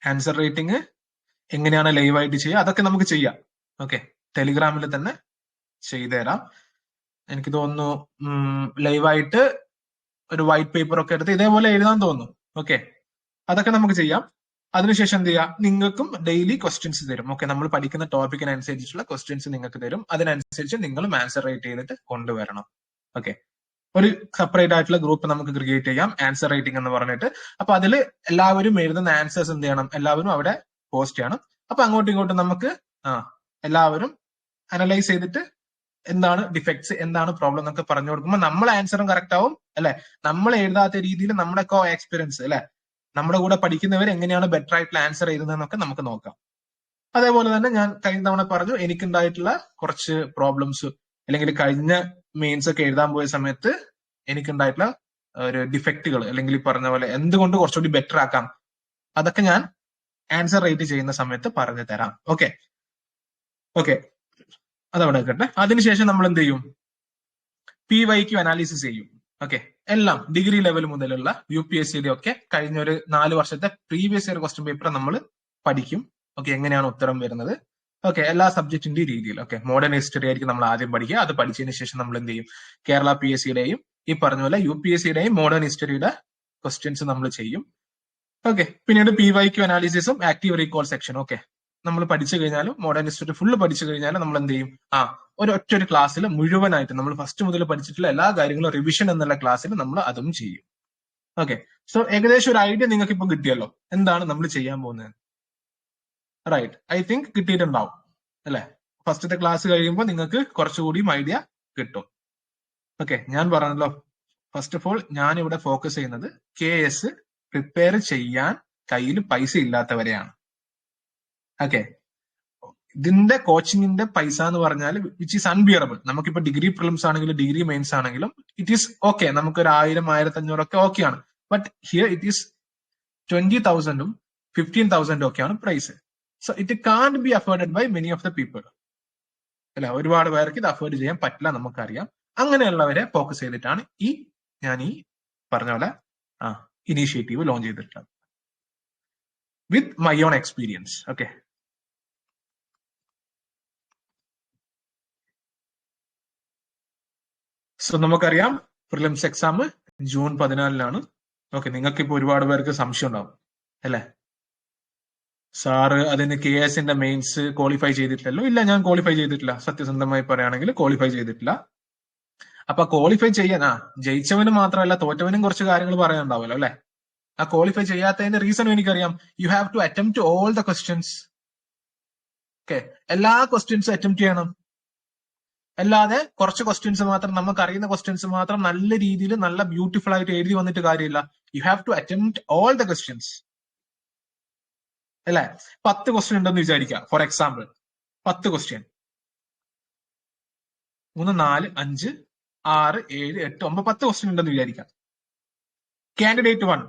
[SPEAKER 1] ആൻസർ റൈറ്റിംഗ് എങ്ങനെയാണ് ലൈവായിട്ട് ചെയ്യുക, അതൊക്കെ നമുക്ക് ചെയ്യാം. ഓക്കെ, ടെലിഗ്രാമിൽ തന്നെ ചെയ്തു തരാം. എനിക്ക് തോന്നുന്നു ലൈവായിട്ട് ഒരു വൈറ്റ് പേപ്പർ ഒക്കെ എടുത്ത് ഇതേപോലെ എഴുതാൻ തോന്നുന്നു. ഓക്കെ, അതൊക്കെ നമുക്ക് ചെയ്യാം. അതിനുശേഷം എന്ത് ചെയ്യാം, നിങ്ങൾക്കും ഡെയിലി ക്വസ്റ്റ്യൻസ് തരും. ഓക്കെ, നമ്മൾ പഠിക്കുന്ന ടോപ്പിക്കിനനുസരിച്ചുള്ള ക്വസ്റ്റ്യൻസ് നിങ്ങൾക്ക് തരും. അതിനനുസരിച്ച് നിങ്ങളും ആൻസർ റൈറ്റ് ചെയ്തിട്ട് കൊണ്ടുവരണം. ഓക്കെ, ഒരു സെപ്പറേറ്റ് ആയിട്ടുള്ള ഗ്രൂപ്പ് നമുക്ക് ക്രിയേറ്റ് ചെയ്യാം, ആൻസർ റൈറ്റിംഗ് എന്ന് പറഞ്ഞിട്ട്. അപ്പൊ അതിൽ എല്ലാവരും എഴുതുന്ന ആൻസേഴ്സ് എന്ത് ചെയ്യണം, എല്ലാവരും അവിടെ പോസ്റ്റ് ചെയ്യണം. അപ്പൊ അങ്ങോട്ടും ഇങ്ങോട്ടും നമുക്ക് എല്ലാവരും അനലൈസ് ചെയ്തിട്ട് എന്താണ് ഡിഫക്ട്സ്, എന്താണ് പ്രോബ്ലം എന്നൊക്കെ പറഞ്ഞു കൊടുക്കുമ്പോൾ നമ്മളെ ആൻസറും കറക്റ്റ് ആവും, അല്ലെ? നമ്മൾ എഴുതാത്ത രീതിയിൽ നമ്മുടെ എക്സ്പീരിയൻസ്, അല്ലെ, നമ്മുടെ കൂടെ പഠിക്കുന്നവർ എങ്ങനെയാണ് ബെറ്റർ ആയിട്ടുള്ള ആൻസർ എഴുതുന്നതെന്നൊക്കെ നമുക്ക് നോക്കാം. അതേപോലെ തന്നെ ഞാൻ കഴിഞ്ഞ തവണ പറഞ്ഞു എനിക്കുണ്ടായിട്ടുള്ള കുറച്ച് പ്രോബ്ലംസ്, അല്ലെങ്കിൽ കഴിഞ്ഞ മെയിൻസ് ഒക്കെ എഴുതാൻ പോയ സമയത്ത് എനിക്കുണ്ടായിട്ടുള്ള ഒരു ഡിഫക്റ്റുകൾ, അല്ലെങ്കിൽ ഈ പറഞ്ഞ പോലെ എന്തുകൊണ്ട് കുറച്ചുകൂടി ബെറ്റർ ആക്കാം, അതൊക്കെ ഞാൻ ആൻസർ റൈറ്റ് ചെയ്യുന്ന സമയത്ത് പറഞ്ഞു തരാം. ഓക്കെ, അതവിടെ നിൽക്കട്ടെ. അതിനുശേഷം നമ്മൾ എന്ത് ചെയ്യും, PYQ അനാലിസിസ് ചെയ്യും. ഓക്കെ, എല്ലാം ഡിഗ്രി ലെവൽ മുതലുള്ള UPSCയുടെ ഒക്കെ കഴിഞ്ഞ ഒരു 4 വർഷത്തെ പ്രീവിയസ് ഇയർ ക്വസ്റ്റ്യൻ പേപ്പർ നമ്മൾ പഠിക്കും. ഓക്കെ, എങ്ങനെയാണ് ഉത്തരം വരുന്നത്, ഓക്കെ, എല്ലാ സബ്ജക്റ്റിന്റെ രീതിയിൽ. ഓക്കെ, മോഡേൺ ഹിസ്റ്ററി ആയിരിക്കും നമ്മൾ ആദ്യം പഠിക്കുക. അത് പഠിച്ചതിന് ശേഷം നമ്മൾ എന്ത് ചെയ്യും, കേരള PSCയുടെയും ഈ പറഞ്ഞ പോലെ UPSCയുടെയും മോഡേൺ ഹിസ്റ്ററിയുടെ ക്വസ്റ്റ്യൻസ് നമ്മൾ ചെയ്യും. ഓക്കെ, പിന്നീട് PYQ അനാലിസിസും ആക്റ്റീവ് റീകോൾ സെക്ഷൻ. ഓക്കെ, നമ്മൾ പഠിച്ചു കഴിഞ്ഞാലും മോഡേൺ ഹിസ്റ്ററി ഫുള്ള് പഠിച്ചു കഴിഞ്ഞാലും നമ്മൾ എന്ത് ചെയ്യും, ഒരു ക്ലാസ്സിൽ മുഴുവനായിട്ട് നമ്മൾ ഫസ്റ്റ് മുതൽ പഠിച്ചിട്ടുള്ള എല്ലാ കാര്യങ്ങളും റിവിഷൻ എന്നുള്ള ക്ലാസ്സിൽ നമ്മൾ അതും ചെയ്യും. ഓക്കെ, സോ ഏകദേശം ഒരു ഐഡിയ നിങ്ങൾക്ക് ഇപ്പൊ കിട്ടിയല്ലോ എന്താണ് നമ്മൾ ചെയ്യാൻ പോകുന്നത്. റൈറ്റ്, ഐ തിങ്ക് കിട്ടിയിട്ടുണ്ടാവും, അല്ലെ? ഫസ്റ്റത്തെ ക്ലാസ് കഴിയുമ്പോൾ നിങ്ങൾക്ക് കുറച്ചുകൂടിയും ഐഡിയ കിട്ടും. ഓക്കെ, ഞാൻ പറഞ്ഞല്ലോ, ഫസ്റ്റ് ഓഫ് ഓൾ ഞാൻ ഇവിടെ ഫോക്കസ് ചെയ്യുന്നത് KS പ്രിപ്പയർ ചെയ്യാൻ കയ്യിൽ പൈസ ഇല്ലാത്തവരെയാണ്. ഓക്കെ, ഇതിന്റെ കോച്ചിങ്ങിന്റെ പൈസ എന്ന് പറഞ്ഞാൽ വിച്ച് ഈസ് അൺബിയറബിൾ. നമുക്കിപ്പോ ഡിഗ്രി പ്രിലിംസ് ആണെങ്കിലും ഡിഗ്രി മെയിൻസ് ആണെങ്കിലും ഇറ്റ് ഈസ് ഓക്കെ, നമുക്ക് ഒരു 1000-1500 ഒക്കെ ഓക്കെയാണ്. ബട്ട് ഹിയർ ഇറ്റ് ഈസ് 20,000-ഉം 15,000-ഉം ഒക്കെയാണ് price. So it can't be afforded by many of the people, അല്ലെ? ഒരുപാട് പേർക്ക് ഇത് അഫോർഡ് ചെയ്യാൻ പറ്റില്ല, നമുക്കറിയാം. അങ്ങനെയുള്ളവരെ ഫോക്കസ് ചെയ്തിട്ടാണ് ഞാൻ ഈ പറഞ്ഞ പോലെ ഇനീഷ്യേറ്റീവ് ലോഞ്ച് ചെയ്തിട്ടുള്ളത് with my own experience. Okay, so നമുക്കറിയാം പ്രിലിംസ് എക്സാം ജൂൺ 14-നാണ്. ഓക്കെ, നിങ്ങൾക്ക് ഇപ്പൊ ഒരുപാട് പേർക്ക് സംശയം ഉണ്ടാവും, അല്ലെ? സാറ് അതിന് KSന്റെ മെയിൻസ് ക്വാളിഫൈ ചെയ്തിട്ടില്ലല്ലോ. ഇല്ല, ഞാൻ ക്വാളിഫൈ ചെയ്തിട്ടില്ല. സത്യസന്ധമായി പറയുകയാണെങ്കിൽ ക്വാളിഫൈ ചെയ്തിട്ടില്ല. അപ്പൊ ക്വാളിഫൈ ചെയ്യാൻ ജയിച്ചവനും മാത്രമല്ല തോറ്റവനും കുറച്ച് കാര്യങ്ങൾ പറയാനുണ്ടാവുമല്ലോ, അല്ലെ? ആ ക്വാളിഫൈ ചെയ്യാത്തതിന്റെ റീസണും എനിക്കറിയാം. You have to attempt all the questions. Okay, എല്ലാ ക്വസ്റ്റ്യൻസും അറ്റംപ്റ്റ് ചെയ്യണം. അല്ലാതെ കുറച്ച് ക്വസ്റ്റ്യൻസ് മാത്രം, നമുക്ക് അറിയുന്ന ക്വസ്റ്റ്യൻസ് മാത്രം നല്ല രീതിയിൽ നല്ല ബ്യൂട്ടിഫുൾ ആയിട്ട് എഴുതി വന്നിട്ട് കാര്യമില്ല. You have to attempt all the questions, അല്ലെ? 10 ക്വസ്റ്റ്യൻ ഉണ്ടെന്ന് വിചാരിക്കാം. ഫോർ എക്സാമ്പിൾ 10 ക്വസ്റ്റ്യൻ, 3, 4, 5, 6, 7, 8, 9, 10 ക്വസ്റ്റ്യൻ ഉണ്ടെന്ന് വിചാരിക്കാം. കാൻഡിഡേറ്റ് 1,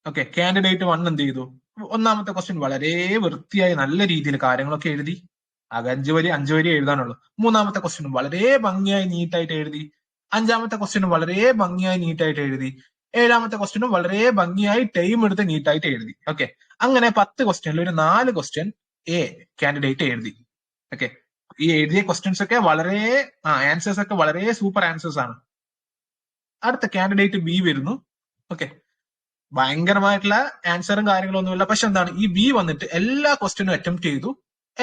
[SPEAKER 1] ഓക്കെ, കാൻഡിഡേറ്റ് 1 എന്ത് ചെയ്തു? ഒന്നാമത്തെ ക്വസ്റ്റ്യൻ വളരെ വൃത്തിയായി നല്ല രീതിയിൽ കാര്യങ്ങളൊക്കെ എഴുതി. ആകെ 5 വരി എഴുതാനുള്ളൂ. മൂന്നാമത്തെ ക്വസ്റ്റ്യനും വളരെ ഭംഗിയായി നീറ്റായിട്ട് എഴുതി. 5-ാമത്തെ ക്വസ്റ്റ്യനും വളരെ ഭംഗിയായി നീറ്റായിട്ട് എഴുതി. 7-ാമത്തെ ക്വസ്റ്റ്യനും വളരെ ഭംഗിയായി ടൈം എടുത്ത് നീറ്റായിട്ട് എഴുതി. ഓക്കെ, അങ്ങനെ 10 ക്വസ്റ്റ്യനിൽ ഒരു 4 ക്വസ്റ്റ്യൻ കാൻഡിഡേറ്റ് എഴുതി. ഓക്കെ, ഈ എഴുതിയ ക്വസ്റ്റ്യൻസ് ഒക്കെ വളരെ ആൻസേഴ്സ് ഒക്കെ വളരെ സൂപ്പർ ആൻസേഴ്സ് ആണ്. അടുത്ത കാൻഡിഡേറ്റ് B വരുന്നു. ഓക്കെ, ഭയങ്കരമായിട്ടുള്ള ആൻസറും കാര്യങ്ങളൊന്നുമില്ല. പക്ഷെ എന്താണ്, ഈ B വന്നിട്ട് എല്ലാ ക്വസ്റ്റ്യനും അറ്റംപ്റ്റ് ചെയ്തു,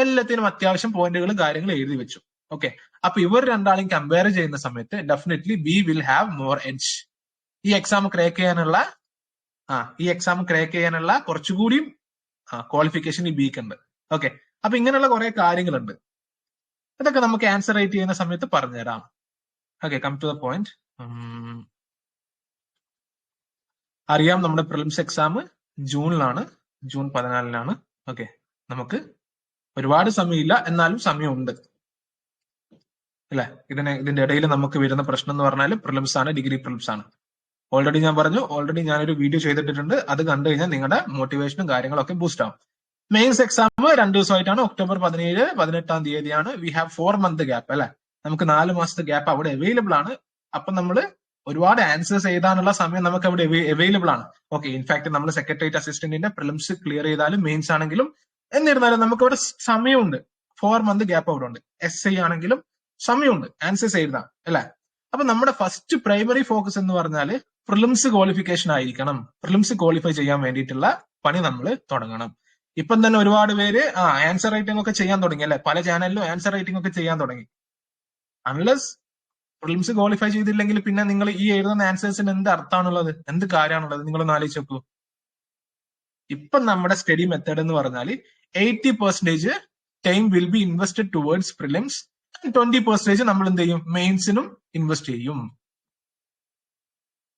[SPEAKER 1] എല്ലാത്തിനും അത്യാവശ്യം പോയിന്റുകൾ കാര്യങ്ങൾ എഴുതി വെച്ചു. ഓക്കെ, അപ്പൊ ഇവർ രണ്ടാളെയും കമ്പയർ ചെയ്യുന്ന സമയത്ത് definitely B will have more edge. ഈ എക്സാം ക്രാക്ക് ചെയ്യാനുള്ള കുറച്ചുകൂടിയും ക്വാളിഫിക്കേഷൻ ഈ ബിക്ക് ഉണ്ട്. ഓക്കെ, അപ്പൊ ഇങ്ങനെയുള്ള കുറെ കാര്യങ്ങളുണ്ട്. ഇതൊക്കെ നമുക്ക് ആൻസർ റൈറ്റ് ചെയ്യുന്ന സമയത്ത് പറഞ്ഞുതരാം. Okay, come to the point. അറിയാം നമ്മുടെ പ്രിലിംസ് എക്സാം ജൂണിലാണ്, ജൂൺ 14-നാണ്. ഓക്കെ, നമുക്ക് ഒരുപാട് സമയമില്ല, എന്നാലും സമയമുണ്ട് അല്ലെ. ഇതിന്റെ ഇടയിൽ നമുക്ക് വരുന്ന പ്രശ്നം എന്ന് പറഞ്ഞാൽ പ്രിലിംസ് ആണ്, ഡിഗ്രി പ്രിലിംസ് ആണ്. ഓൾറെഡി ഞാൻ പറഞ്ഞു, ഓൾറെഡി ഞാനൊരു വീഡിയോ ചെയ്തിട്ടുണ്ട്. അത് കണ്ടു കഴിഞ്ഞാൽ നിങ്ങളുടെ മോട്ടിവേഷനും കാര്യങ്ങളൊക്കെ ബൂസ്റ്റ് ആവും. Mains exam 2 ദിവസമായിട്ടാണ്. ഒക്ടോബർ 17-18 തീയതിയാണ്. വി ഹാവ് 4 month ഗ്യാപ്പ് അല്ലെ. നമുക്ക് 4 മാസത്തെ ഗ്യാപ്പ് അവിടെ അവൈലബിൾ ആണ്. അപ്പൊ നമ്മൾ ഒരുപാട് ആൻസേഴ്സ് എഴുതാനുള്ള സമയം നമുക്ക് അവിടെ അവൈലബിൾ ആണ്. ഓക്കെ, ഇൻഫാക്ട് നമ്മൾ സെക്രട്ടേറിയറ്റ് അസിസ്റ്റന്റിന്റെ പ്രിലിംസ് ക്ലിയർ ചെയ്താലും മെയിൻസ് ആണെങ്കിലും എന്നിരുന്നാലും നമുക്ക് അവിടെ സമയമുണ്ട്. 4 month ഗ്യാപ്പ് അവിടെ ഉണ്ട്. SI ആണെങ്കിലും സമയമുണ്ട് ആൻസേഴ്സ് എഴുതാം അല്ലെ. അപ്പൊ നമ്മുടെ ഫസ്റ്റ് പ്രൈമറി ഫോക്കസ് എന്ന് പറഞ്ഞാൽ പ്രിലിംസ് ക്വാളിഫിക്കേഷൻ ആയിരിക്കണം. പ്രിലിംസ് ക്വാളിഫൈ ചെയ്യാൻ വേണ്ടിയിട്ടുള്ള പണി നമ്മൾ തുടങ്ങണം. ഇപ്പം തന്നെ ഒരുപാട് പേര് ആൻസർ റൈറ്റിംഗ് ഒക്കെ ചെയ്യാൻ തുടങ്ങി അല്ലെ. പല ചാനലിലും ആൻസർ റൈറ്റിംഗ് ഒക്കെ ചെയ്യാൻ തുടങ്ങി. അൺലെസ് പ്രിലിംസ് ക്വാളിഫൈ ചെയ്തില്ലെങ്കിൽ പിന്നെ നിങ്ങൾ ഈ എഴുതുന്ന ആൻസേഴ്സിന് എന്ത് അർത്ഥമാണുള്ളത്, എന്ത് കാര്യമാണുള്ളത്? നിങ്ങളൊന്ന് ആലോചിച്ച് നോക്കൂ. ഇപ്പം നമ്മുടെ സ്റ്റഡി മെത്തേഡ് എന്ന് പറഞ്ഞാൽ 80% time will be invested towards prelims, 20% നമ്മൾ എന്ത് ചെയ്യും, മെയിൻസിനും ഇൻവെസ്റ്റ് ചെയ്യും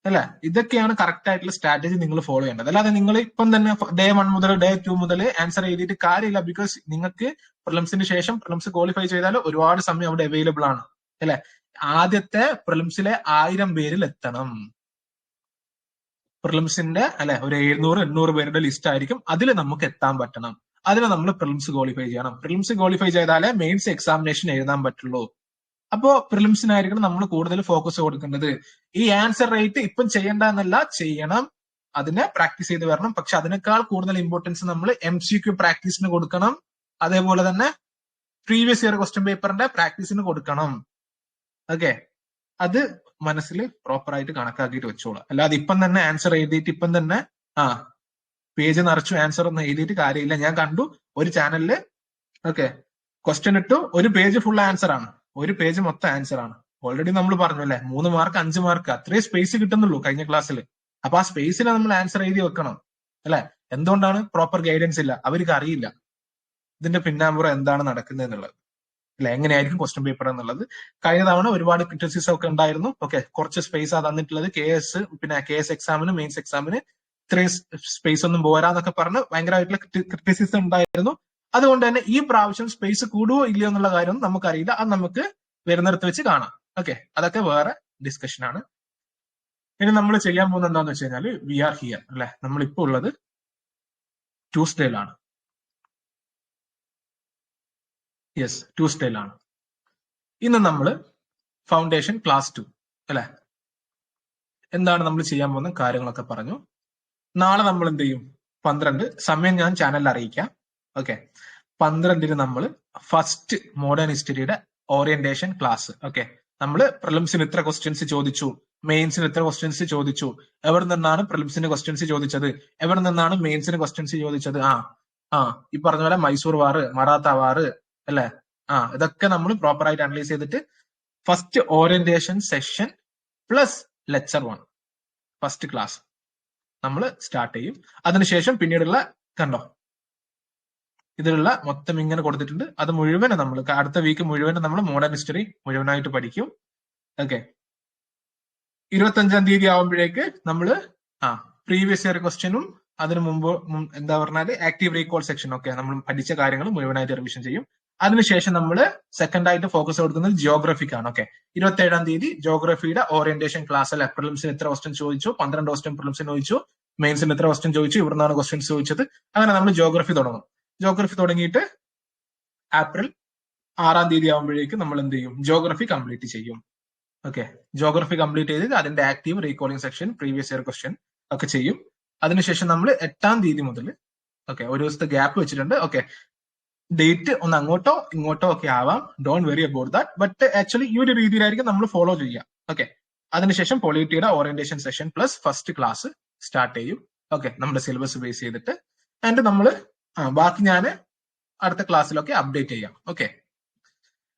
[SPEAKER 1] അല്ലെ. ഇതൊക്കെയാണ് കറക്റ്റ് ആയിട്ടുള്ള സ്ട്രാറ്റജി നിങ്ങൾ ഫോളോ ചെയ്യേണ്ടത്. അല്ലാതെ നിങ്ങൾ ഇപ്പം തന്നെ ഡേ 1 മുതൽ ഡേ 2 മുതൽ ആൻസർ എഴുതിയിട്ട് കാര്യമില്ല. ബിക്കോസ് നിങ്ങൾക്ക് പ്രിലിംസിന് ശേഷം പ്രിലിംസ് ക്വാളിഫൈ ചെയ്താൽ ഒരുപാട് സമയം അവിടെ അവൈലബിൾ ആണ് അല്ലെ. ആദ്യത്തെ പ്രിലിംസിലെ 1000 പേരിൽ എത്തണം. പ്രിലിംസിന്റെ അല്ലെ ഒരു 700-800 പേരുടെ ലിസ്റ്റ് ആയിരിക്കും. അതിൽ നമുക്ക് എത്താൻ പറ്റണം. അതിന് നമ്മൾ പ്രിലിംസ് ക്വാളിഫൈ ചെയ്യണം. പ്രിലിംസ് ക്വാളിഫൈ ചെയ്താലേ മെയിൻസ് എക്സാമിനേഷൻ എഴുതാൻ പറ്റുള്ളൂ. അപ്പോ പ്രിലിംസിനായിരിക്കണം നമ്മൾ കൂടുതൽ ഫോക്കസ് കൊടുക്കേണ്ടത്. ഈ ആൻസർ റേറ്റ് ഇപ്പം ചെയ്യേണ്ട എന്നല്ല, ചെയ്യണം, അതിനെ പ്രാക്ടീസ് ചെയ്ത് വരണം. പക്ഷെ അതിനേക്കാൾ കൂടുതൽ ഇമ്പോർട്ടൻസ് നമ്മൾ MCQ പ്രാക്ടീസിന് കൊടുക്കണം. അതേപോലെ തന്നെ പ്രീവിയസ് ഇയർ ക്വസ്റ്റ്യൻ പേപ്പറിന്റെ പ്രാക്ടീസിന് കൊടുക്കണം. ഓക്കെ, അത് മനസ്സിൽ പ്രോപ്പർ ആയിട്ട് കണക്കാക്കിയിട്ട് വെച്ചോളാം. അല്ലാതെ ഇപ്പം തന്നെ ആൻസർ എഴുതിയിട്ട് ഇപ്പം തന്നെ പേജ് നിറച്ചു ആൻസർ ഒന്നും എഴുതിയിട്ട് കാര്യമില്ല. ഞാൻ കണ്ടു ഒരു ചാനലില് ക്വസ്റ്റ്യൻ ഇട്ടു, ഒരു പേജ് ഫുൾ ആൻസർ ആണ്, ഒരു പേജ് മൊത്തം ആൻസർ ആണ്. ഓൾറെഡി നമ്മൾ പറഞ്ഞു അല്ലെ, 3 മാർക്ക് 5 മാർക്ക് അത്രയും സ്പേസ് കിട്ടുന്നുള്ളൂ കഴിഞ്ഞ ക്ലാസ്സിൽ. അപ്പൊ ആ സ്പേസിൽ നമ്മൾ ആൻസർ എഴുതി വെക്കണം അല്ലെ. എന്തുകൊണ്ടാണ്? പ്രോപ്പർ ഗൈഡൻസ് ഇല്ല, അവർക്ക് അറിയില്ല ഇതിന്റെ പിന്നാമ്പുറം എന്താണ് നടക്കുന്നത് എന്നുള്ളത് അല്ലെ, എങ്ങനെയായിരിക്കും ക്വസ്റ്റ്യൻ പേപ്പർ എന്നുള്ളത്. കഴിഞ്ഞ തവണ ഒരുപാട് ക്രിറ്റിസിസം ഒക്കെ ഉണ്ടായിരുന്നു. കുറച്ച് സ്പേസ് ആ തന്നിട്ടുള്ളത്. KS എക്സാമിന്, മെയിൻസ് എക്സാമിന് ഇത്രയും സ്പേസ് ഒന്നും പോരാന്നൊക്കെ പറഞ്ഞ് ഭയങ്കരമായിട്ടുള്ള ക്രിറ്റിസിസം ഉണ്ടായിരുന്നു. അതുകൊണ്ട് തന്നെ ഈ പ്രാവശ്യം സ്പേസ് കൂടുവോ ഇല്ലയോ എന്നുള്ള കാര്യം നമുക്കറിയില്ല. അത് നമുക്ക് വരുന്നിടത്ത് വെച്ച് കാണാം. അതൊക്കെ വേറെ ഡിസ്കഷൻ ആണ്. ഇനി നമ്മൾ ചെയ്യാൻ പോകുന്നത് എന്താണെന്ന് വെച്ച് കഴിഞ്ഞാൽ വി ആർ ഹിയർ അല്ലെ. നമ്മളിപ്പോ ഉള്ളത് ട്യൂസ്ഡേയിലാണ്. ട്യൂസ്ഡേയിലാണ്. ഇന്ന് നമ്മൾ ഫൗണ്ടേഷൻ ക്ലാസ് 2 അല്ലെ. എന്താണ് നമ്മൾ ചെയ്യാൻ പോകുന്ന കാര്യങ്ങളൊക്കെ പറഞ്ഞു. നാളെ നമ്മൾ എന്ത് ചെയ്യും, 12 സമയം ഞാൻ ചാനലിൽ അറിയിക്കാം. 12-ന് നമ്മൾ ഫസ്റ്റ് മോഡേൺ ഹിസ്റ്ററിയുടെ ഓറിയന്റേഷൻ ക്ലാസ്. നമ്മൾ പ്രിലിംസിന് ഇത്ര ക്വസ്റ്റ്യൻസ് ചോദിച്ചു, മെയിൻസിന് ഇത്ര ക്വസ്റ്റ്യൻസ് ചോദിച്ചു, എവിടെ നിന്നാണ് പ്രിലിംസിന് ക്വസ്റ്റ്യൻസ് ചോദിച്ചത്, എവിടെ നിന്നാണ് മെയിൻസിന് ക്വസ്റ്റ്യൻസ് ചോദിച്ചത്, ഈ പറഞ്ഞ പോലെ മൈസൂർ വാറ്, മറാത്ത വാറ് അല്ലെ, ഇതൊക്കെ നമ്മൾ പ്രോപ്പർ ആയിട്ട് അനലൈസ് ചെയ്തിട്ട് first orientation session plus lecture 1 first class നമ്മൾ സ്റ്റാർട്ട് ചെയ്യും. അതിനുശേഷം പിന്നീടുള്ള കണ്ടോ ഇതിലുള്ള മൊത്തം ഇങ്ങനെ കൊടുത്തിട്ടുണ്ട്. അത് മുഴുവൻ നമ്മൾ അടുത്ത വീക്ക് മുഴുവൻ നമ്മൾ മോഡേൺ ഹിസ്റ്ററി മുഴുവനായിട്ട് പഠിക്കും. 25-ാം തീയതി ആവുമ്പോഴേക്ക് നമ്മൾ പ്രീവിയസ് ഇയർ ക്വസ്റ്റ്യനും അതിനു മുമ്പ് എന്താ പറഞ്ഞാല് ആക്റ്റീവ് റീകോൾ സെക്ഷൻ നമ്മൾ പഠിച്ച കാര്യങ്ങൾ മുഴുവനായിട്ട് റിവിഷൻ ചെയ്യും. അതിനുശേഷം നമ്മൾ സെക്കൻഡ് ആയിട്ട് ഫോക്കസ് കൊടുക്കുന്നത് ജിയോഗ്രഫിക്കാണ്. 27-ാം തീയതി ജിയോഗ്രഫിയുടെ ഓറിയന്റേഷൻ ക്ലാസ് അല്ലെ. പ്രിലിംസിന് എത്ര ക്വസ്റ്റ്യൻ ചോദിച്ചു, 12 ക്വസ്റ്റ്യൻ പ്രിലിംസിന് ചോദിച്ചു, മെയിൻസിന് എത്ര ക്വസ്റ്റ്യൻ ചോദിച്ചു, ഇവിടുന്നാണ് ക്വസ്റ്റ്യൻസ് ചോദിച്ചത്. അങ്ങനെ നമ്മൾ ജിയോഗ്രഫി തുടങ്ങും. ജിയോഗ്രഫി തുടങ്ങിയിട്ട് ഏപ്രിൽ 6-ാം തീയതി ആകുമ്പോഴേക്കും നമ്മൾ എന്ത് ചെയ്യും, ജിയോഗ്രഫി കംപ്ലീറ്റ് ചെയ്യും. ജിയോഗ്രഫി കംപ്ലീറ്റ് ചെയ്ത് അതിന്റെ active recalling section, previous year question ഒക്കെ ചെയ്യും. അതിനുശേഷം നമ്മൾ 8-ാം തീയതി മുതൽ ഒരു ദിവസത്തെ ഗ്യാപ്പ് വെച്ചിട്ടുണ്ട്. ഡേറ്റ് ഒന്ന് അങ്ങോട്ടോ ഇങ്ങോട്ടോ ഒക്കെ ആവാം, don't worry about that. But actually ഈ ഒരു രീതിയിലായിരിക്കും നമ്മൾ ഫോളോ ചെയ്യുക. അതിനുശേഷം പൊളിറ്റിയുടെ orientation session plus first class start ചെയ്യും. നമ്മുടെ സിലബസ് ബേസ് ചെയ്തിട്ട്. ആൻഡ് നമ്മൾ ബാക്കി ഞാൻ അടുത്ത ക്ലാസ്സിലൊക്കെ അപ്ഡേറ്റ് ചെയ്യാം. ഓക്കെ.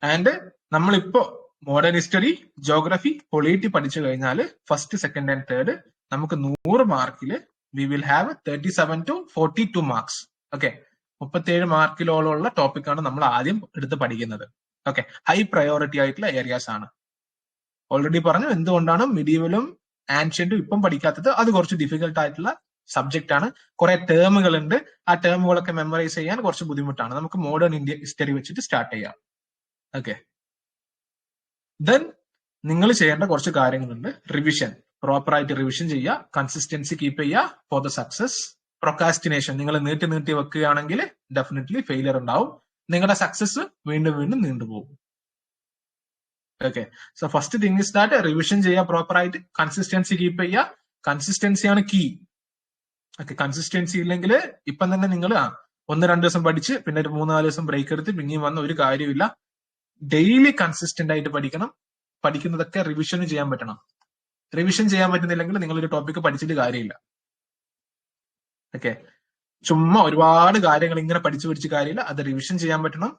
[SPEAKER 1] ആൻഡ് നമ്മളിപ്പോ മോഡേൺ ഹിസ്റ്ററി, ജോഗ്രഫി, പൊളിറ്റി പഠിച്ചു കഴിഞ്ഞാൽ ഫസ്റ്റ്, സെക്കൻഡ് ആൻഡ് തേർഡ് നമുക്ക് 100 മാർക്കിൽ we will have 37 to 42 marks. Okay. 37 മാർക്കിലോളമുള്ള ടോപ്പിക്കാണ് നമ്മൾ ആദ്യം എടുത്ത് പഠിക്കുന്നത്. ഓക്കെ. ഹൈ പ്രയോറിറ്റി ആയിട്ടുള്ള ഏരിയാസ് ആണ്. ഓൾറെഡി പറഞ്ഞു എന്തുകൊണ്ടാണ് മിഡീവലും ആൻഷ്യന്റും ഇപ്പം പഠിക്കാത്തത്. അത് കുറച്ച് ഡിഫിക്കൽട്ട് ആയിട്ടുള്ള സബ്ജക്റ്റ് ആണ്. കുറെ ടേമുകൾ ഉണ്ട്. ആ ടേമുകളൊക്കെ മെമ്മറൈസ് ചെയ്യാൻ കുറച്ച് ബുദ്ധിമുട്ടാണ്. നമുക്ക് മോഡേൺ ഇന്ത്യ ഹിസ്റ്ററി വെച്ചിട്ട് സ്റ്റാർട്ട് ചെയ്യാം. ഓക്കെ. ദെൻ നിങ്ങൾ ചെയ്യേണ്ട കുറച്ച് കാര്യങ്ങളുണ്ട്. റിവിഷൻ, പ്രോപ്പർ ആയിട്ട് റിവിഷൻ ചെയ്യുക. കൺസിസ്റ്റൻസി കീപ്പ് ചെയ്യുക ഫോർ ദ സക്സസ്. പ്രൊക്കാസ്റ്റിനേഷൻ, നിങ്ങൾ നീട്ടി വെക്കുകയാണെങ്കിൽ ഡെഫിനറ്റ്ലി ഫെയിലിയർ ഉണ്ടാവും. നിങ്ങളുടെ സക്സസ് വീണ്ടും നീണ്ടുപോകും. Okay. So first thing is that revision ചെയ്യുക പ്രോപ്പർ ആയിട്ട്, കൺസിസ്റ്റൻസി കീപ്പ് ചെയ്യുക. കൺസിസ്റ്റൻസിയാണ് കീ. ഓക്കെ. കൺസിസ്റ്റൻസി ഇല്ലെങ്കിൽ ഇപ്പം തന്നെ നിങ്ങൾ 1-2 ദിവസം പഠിച്ച് പിന്നെ ഒരു 3-4 ദിവസം ബ്രേക്ക് എടുത്ത് പിന്നെയും വന്ന ഒരു കാര്യമില്ല. ഡെയിലി കൺസിസ്റ്റന്റ് ആയിട്ട് പഠിക്കണം. പഠിക്കുന്നതൊക്കെ റിവിഷനും ചെയ്യാൻ പറ്റണം. റിവിഷൻ ചെയ്യാൻ പറ്റുന്നില്ലെങ്കിൽ നിങ്ങൾ ഒരു ടോപ്പിക് പഠിച്ചിട്ട് കാര്യമില്ല. ഓക്കെ. ചുമ്മാ ഒരുപാട് കാര്യങ്ങൾ ഇങ്ങനെ പഠിച്ച് കാര്യമില്ല. അത് റിവിഷൻ ചെയ്യാൻ പറ്റണം.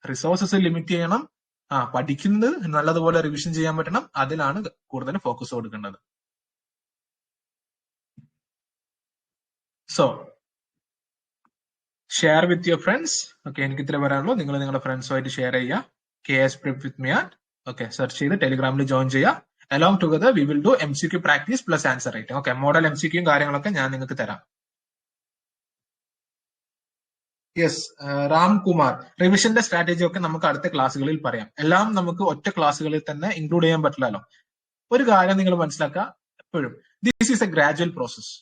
[SPEAKER 1] റിസോഴ്സസ് ലിമിറ്റ് ചെയ്യണം. പഠിക്കുന്നത് നല്ലതുപോലെ റിവിഷൻ ചെയ്യാൻ പറ്റണം. അതിലാണ് കൂടുതൽ ഫോക്കസ് കൊടുക്കേണ്ടത്. So share with your friends. Okay. എനിക്ക് ഇത്ര പറയാനുള്ളൂ. നിങ്ങൾ നിങ്ങളുടെ ഫ്രണ്ട്സുമായിട്ട് ഷെയർ ചെയ്യുക. KS Prep with me at. Okay. Search ചെയ്ത് ടെലിഗ്രാമിൽ ജോയിൻ ചെയ്യുക. Along together we will do MCQ practice plus answer writing. Okay. Model MCQയും കാര്യങ്ങളൊക്കെ ഞാൻ നിങ്ങൾക്ക് തരാം. യെസ്, രാംകുമാർ. റിവിഷന്റെ സ്ട്രാറ്റജി ഒക്കെ നമുക്ക് അടുത്ത ക്ലാസ്സുകളിൽ പറയാം. എല്ലാം നമുക്ക് ഒറ്റ ക്ലാസ്സുകളിൽ തന്നെ ഇൻക്ലൂഡ് ചെയ്യാൻ പറ്റില്ലല്ലോ. ഒരു കാര്യം നിങ്ങൾ മനസ്സിലാക്കുക എപ്പോഴും, this is A gradual process.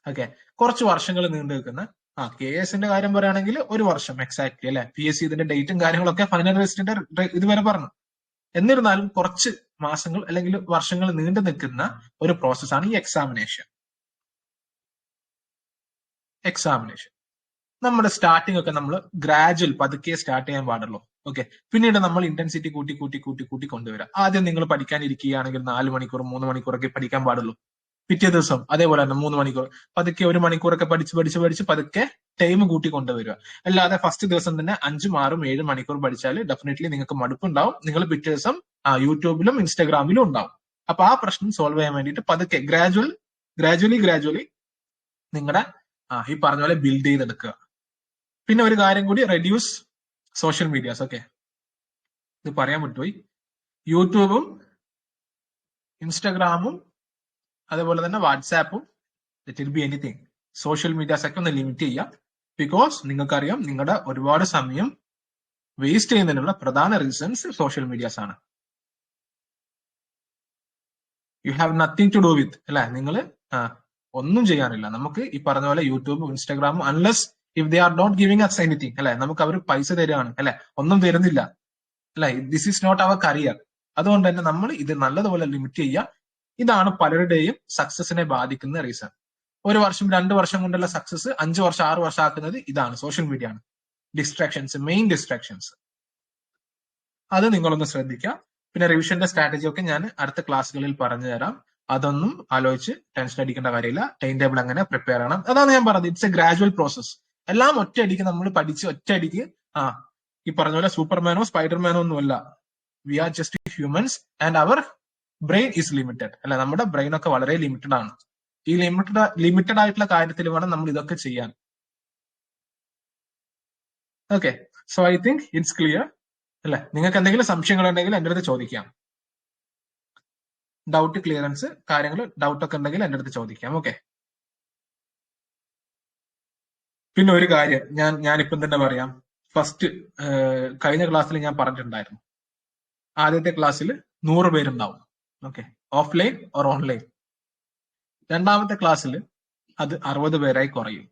[SPEAKER 1] Okay. കുറച്ച് വർഷങ്ങൾ നീണ്ടു നിൽക്കുന്ന KSന്റെ കാര്യം പറയുകയാണെങ്കിൽ 1 വർഷം എക്സാക്ട്ലി അല്ലെ. PSC ഇതിന്റെ ഡേറ്റും കാര്യങ്ങളൊക്കെ ഫൈനൽ ലിസ്റ്റിന്റെ ഇതുവരെ പറഞ്ഞു. എന്നിരുന്നാലും കുറച്ച് മാസങ്ങൾ അല്ലെങ്കിൽ വർഷങ്ങൾ നീണ്ടു നിൽക്കുന്ന ഒരു പ്രോസസ്സാണ് ഈ എക്സാമിനേഷൻ. നമ്മുടെ സ്റ്റാർട്ടിംഗ് ഒക്കെ നമ്മൾ ഗ്രാജുവൽ പതുക്കെ സ്റ്റാർട്ട് ചെയ്യാൻ പാടുള്ളൂ. ഓക്കെ. പിന്നീട് നമ്മൾ ഇന്റൻസിറ്റി കൂട്ടി കൊണ്ടുവരാം. ആദ്യം നിങ്ങൾ പഠിക്കാനിരിക്കുകയാണെങ്കിൽ 4 മണിക്കൂർ 3 മണിക്കൂറൊക്കെ പഠിക്കാൻ പാടുള്ളൂ. പിറ്റേ ദിവസം അതേപോലെ തന്നെ 3 മണിക്കൂർ, പതുക്കെ 1 മണിക്കൂറൊക്കെ പഠിച്ച് പതുക്കെ ടൈം കൂട്ടി കൊണ്ടുവരിക. അല്ലാതെ ഫസ്റ്റ് ദിവസം തന്നെ 5, 6, 7 മണിക്കൂർ പഠിച്ചാൽ ഡെഫിനറ്റ്ലി നിങ്ങൾക്ക് മടുപ്പുണ്ടാവും. നിങ്ങൾ പിറ്റേ ദിവസം യൂട്യൂബിലും ഇൻസ്റ്റാഗ്രാമിലും ഉണ്ടാവും. അപ്പൊ ആ പ്രശ്നം സോൾവ് ചെയ്യാൻ വേണ്ടിയിട്ട് പതുക്കെ ഗ്രാജുവലി നിങ്ങളുടെ ഈ പറഞ്ഞ പോലെ ബിൽഡ് ചെയ്തെടുക്കുക. പിന്നെ ഒരു കാര്യം കൂടി, റെഡ്യൂസ് സോഷ്യൽ മീഡിയാസ്. ഓക്കെ. ഇത് പറയാൻ വിട്ടുപോയി. യൂട്യൂബും ഇൻസ്റ്റാഗ്രാമും അതേപോലെ തന്നെ വാട്സാപ്പും, it will be anything, social medias ഒക്കെ ഒന്ന് ലിമിറ്റ് ചെയ്യാം. ബിക്കോസ് നിങ്ങൾക്കറിയാം നിങ്ങളുടെ ഒരുപാട് സമയം വേസ്റ്റ് ചെയ്യുന്നതിനുള്ള പ്രധാന റീസൺസ് സോഷ്യൽ മീഡിയാസ് ആണ്. You have nothing to do with അല്ലെ. നിങ്ങൾ ഒന്നും ചെയ്യാനില്ല. നമുക്ക് ഈ പറഞ്ഞ പോലെ യൂട്യൂബും ഇൻസ്റ്റാഗ്രാമും unless if they are not giving us anything അല്ലെ, നമുക്ക് അവർ പൈസ തരികയാണ് അല്ലെ, ഒന്നും തരുന്നില്ല അല്ലെ, this is not our career. അതുകൊണ്ട് തന്നെ നമ്മൾ ഇത് നല്ലതുപോലെ ലിമിറ്റ് ചെയ്യുക. ഇതാണ് പലരുടെയും സക്സസിനെ ബാധിക്കുന്ന റീസൺ. 1 വർഷം 2 വർഷം കൊണ്ടുള്ള സക്സസ് 5 വർഷം 6 വർഷം ആക്കുന്നത് ഇതാണ്, സോഷ്യൽ മീഡിയ ആണ്. Distractions, main distractions. അത് നിങ്ങളൊന്ന് ശ്രദ്ധിക്കുക. പിന്നെ റിവിഷന്റെ സ്ട്രാറ്റജി ഒക്കെ ഞാൻ അടുത്ത ക്ലാസ്സുകളിൽ പറഞ്ഞു തരാം. അതൊന്നും ആലോചിച്ച് ടെൻഷൻ അടിക്കേണ്ട കാര്യമില്ല. ടൈം ടേബിൾ അങ്ങനെ പ്രിപ്പയർ ചെയ്യണം. അതാണ് ഞാൻ പറഞ്ഞത്, ഇറ്റ്സ് എ ഗ്രാജുവൽ പ്രോസസ്. എല്ലാം ഒറ്റയടിക്ക് നമ്മൾ പഠിച്ച് ഒറ്റയടിക്ക് ഈ പറഞ്ഞ പോലെ സൂപ്പർമാനോ സ്പൈഡർമാനോ ഒന്നുമല്ല. We are just humans and our brain is limited അല്ലെ. നമ്മുടെ ബ്രെയിൻ ഒക്കെ വളരെ ലിമിറ്റഡ് ആണ്. ഈ ലിമിറ്റഡ് ആയിട്ടുള്ള കാര്യത്തിൽ വേണം നമ്മൾ ഇതൊക്കെ ചെയ്യാൻ. Okay. So I think it's clear അല്ലെ. നിങ്ങൾക്ക് എന്തെങ്കിലും സംശയങ്ങൾ ഉണ്ടെങ്കിൽ എന്റെ അടുത്ത് ചോദിക്കാം. ഡൗട്ട് ക്ലിയറൻസ് കാര്യങ്ങൾ ഡൗട്ട് ഒക്കെ ഉണ്ടെങ്കിൽ എന്റെ അടുത്ത് ചോദിക്കാം. ഓക്കെ. പിന്നെ ഒരു കാര്യം ഞാനിപ്പം തന്നെ പറയാം. ഫസ്റ്റ് കഴിഞ്ഞ ക്ലാസ്സിൽ ഞാൻ പറഞ്ഞിട്ടുണ്ടായിരുന്നു, ആദ്യത്തെ ക്ലാസ്സിൽ 100 പേരുണ്ടാവും. Okay, offline or online. രണ്ടാമത്തെ ക്ലാസ്സിൽ അത് 60 പേരായി കുറയും.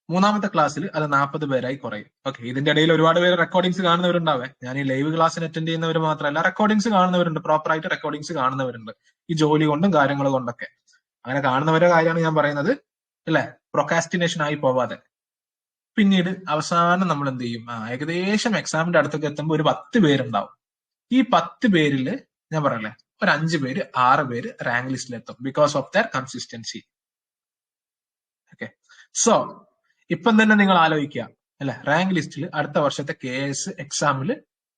[SPEAKER 1] മൂന്നാമത്തെ ക്ലാസ്സിൽ അത് 40 പേരായി കുറയും. ഓക്കെ, ഇതിന്റെ ഇടയിൽ ഒരുപാട് പേര് റെക്കോർഡിങ്സ് കാണുന്നവരുണ്ടാവേ. ഞാൻ ഈ ലൈവ് ക്ലാസ്സിന് അറ്റൻഡ് ചെയ്യുന്നവർ മാത്രമല്ല, റെക്കോർഡിങ്സ് കാണുന്നവരുണ്ട്, പ്രോപ്പർ ആയിട്ട് റെക്കോർഡിങ്സ് കാണുന്നവരുണ്ട്, ഈ ജോലി കൊണ്ടും കാര്യങ്ങൾ കൊണ്ടൊക്കെ. അങ്ങനെ കാണുന്നവരുടെ കാര്യമാണ് ഞാൻ പറയുന്നത് അല്ലെ. പ്രൊക്കാസ്റ്റിനേഷൻ ആയി പോവാതെ പിന്നീട് അവസാനം നമ്മൾ എന്ത് ചെയ്യും, ഏകദേശം എക്സാമിന്റെ അടുത്തൊക്കെ എത്തുമ്പോൾ ഒരു 10 പേരുണ്ടാവും. ഈ 10 പേരിൽ ഞാൻ പറയല്ലേ, ഒരു 5 പേര് 6 പേര് റാങ്ക് ലിസ്റ്റിലെത്തും because of their consistency. Okay, so ഇപ്പം തന്നെ നിങ്ങൾ ആലോചിക്കുക, അല്ലെ, റാങ്ക് ലിസ്റ്റിൽ അടുത്ത വർഷത്തെ KS എക്സാമിൽ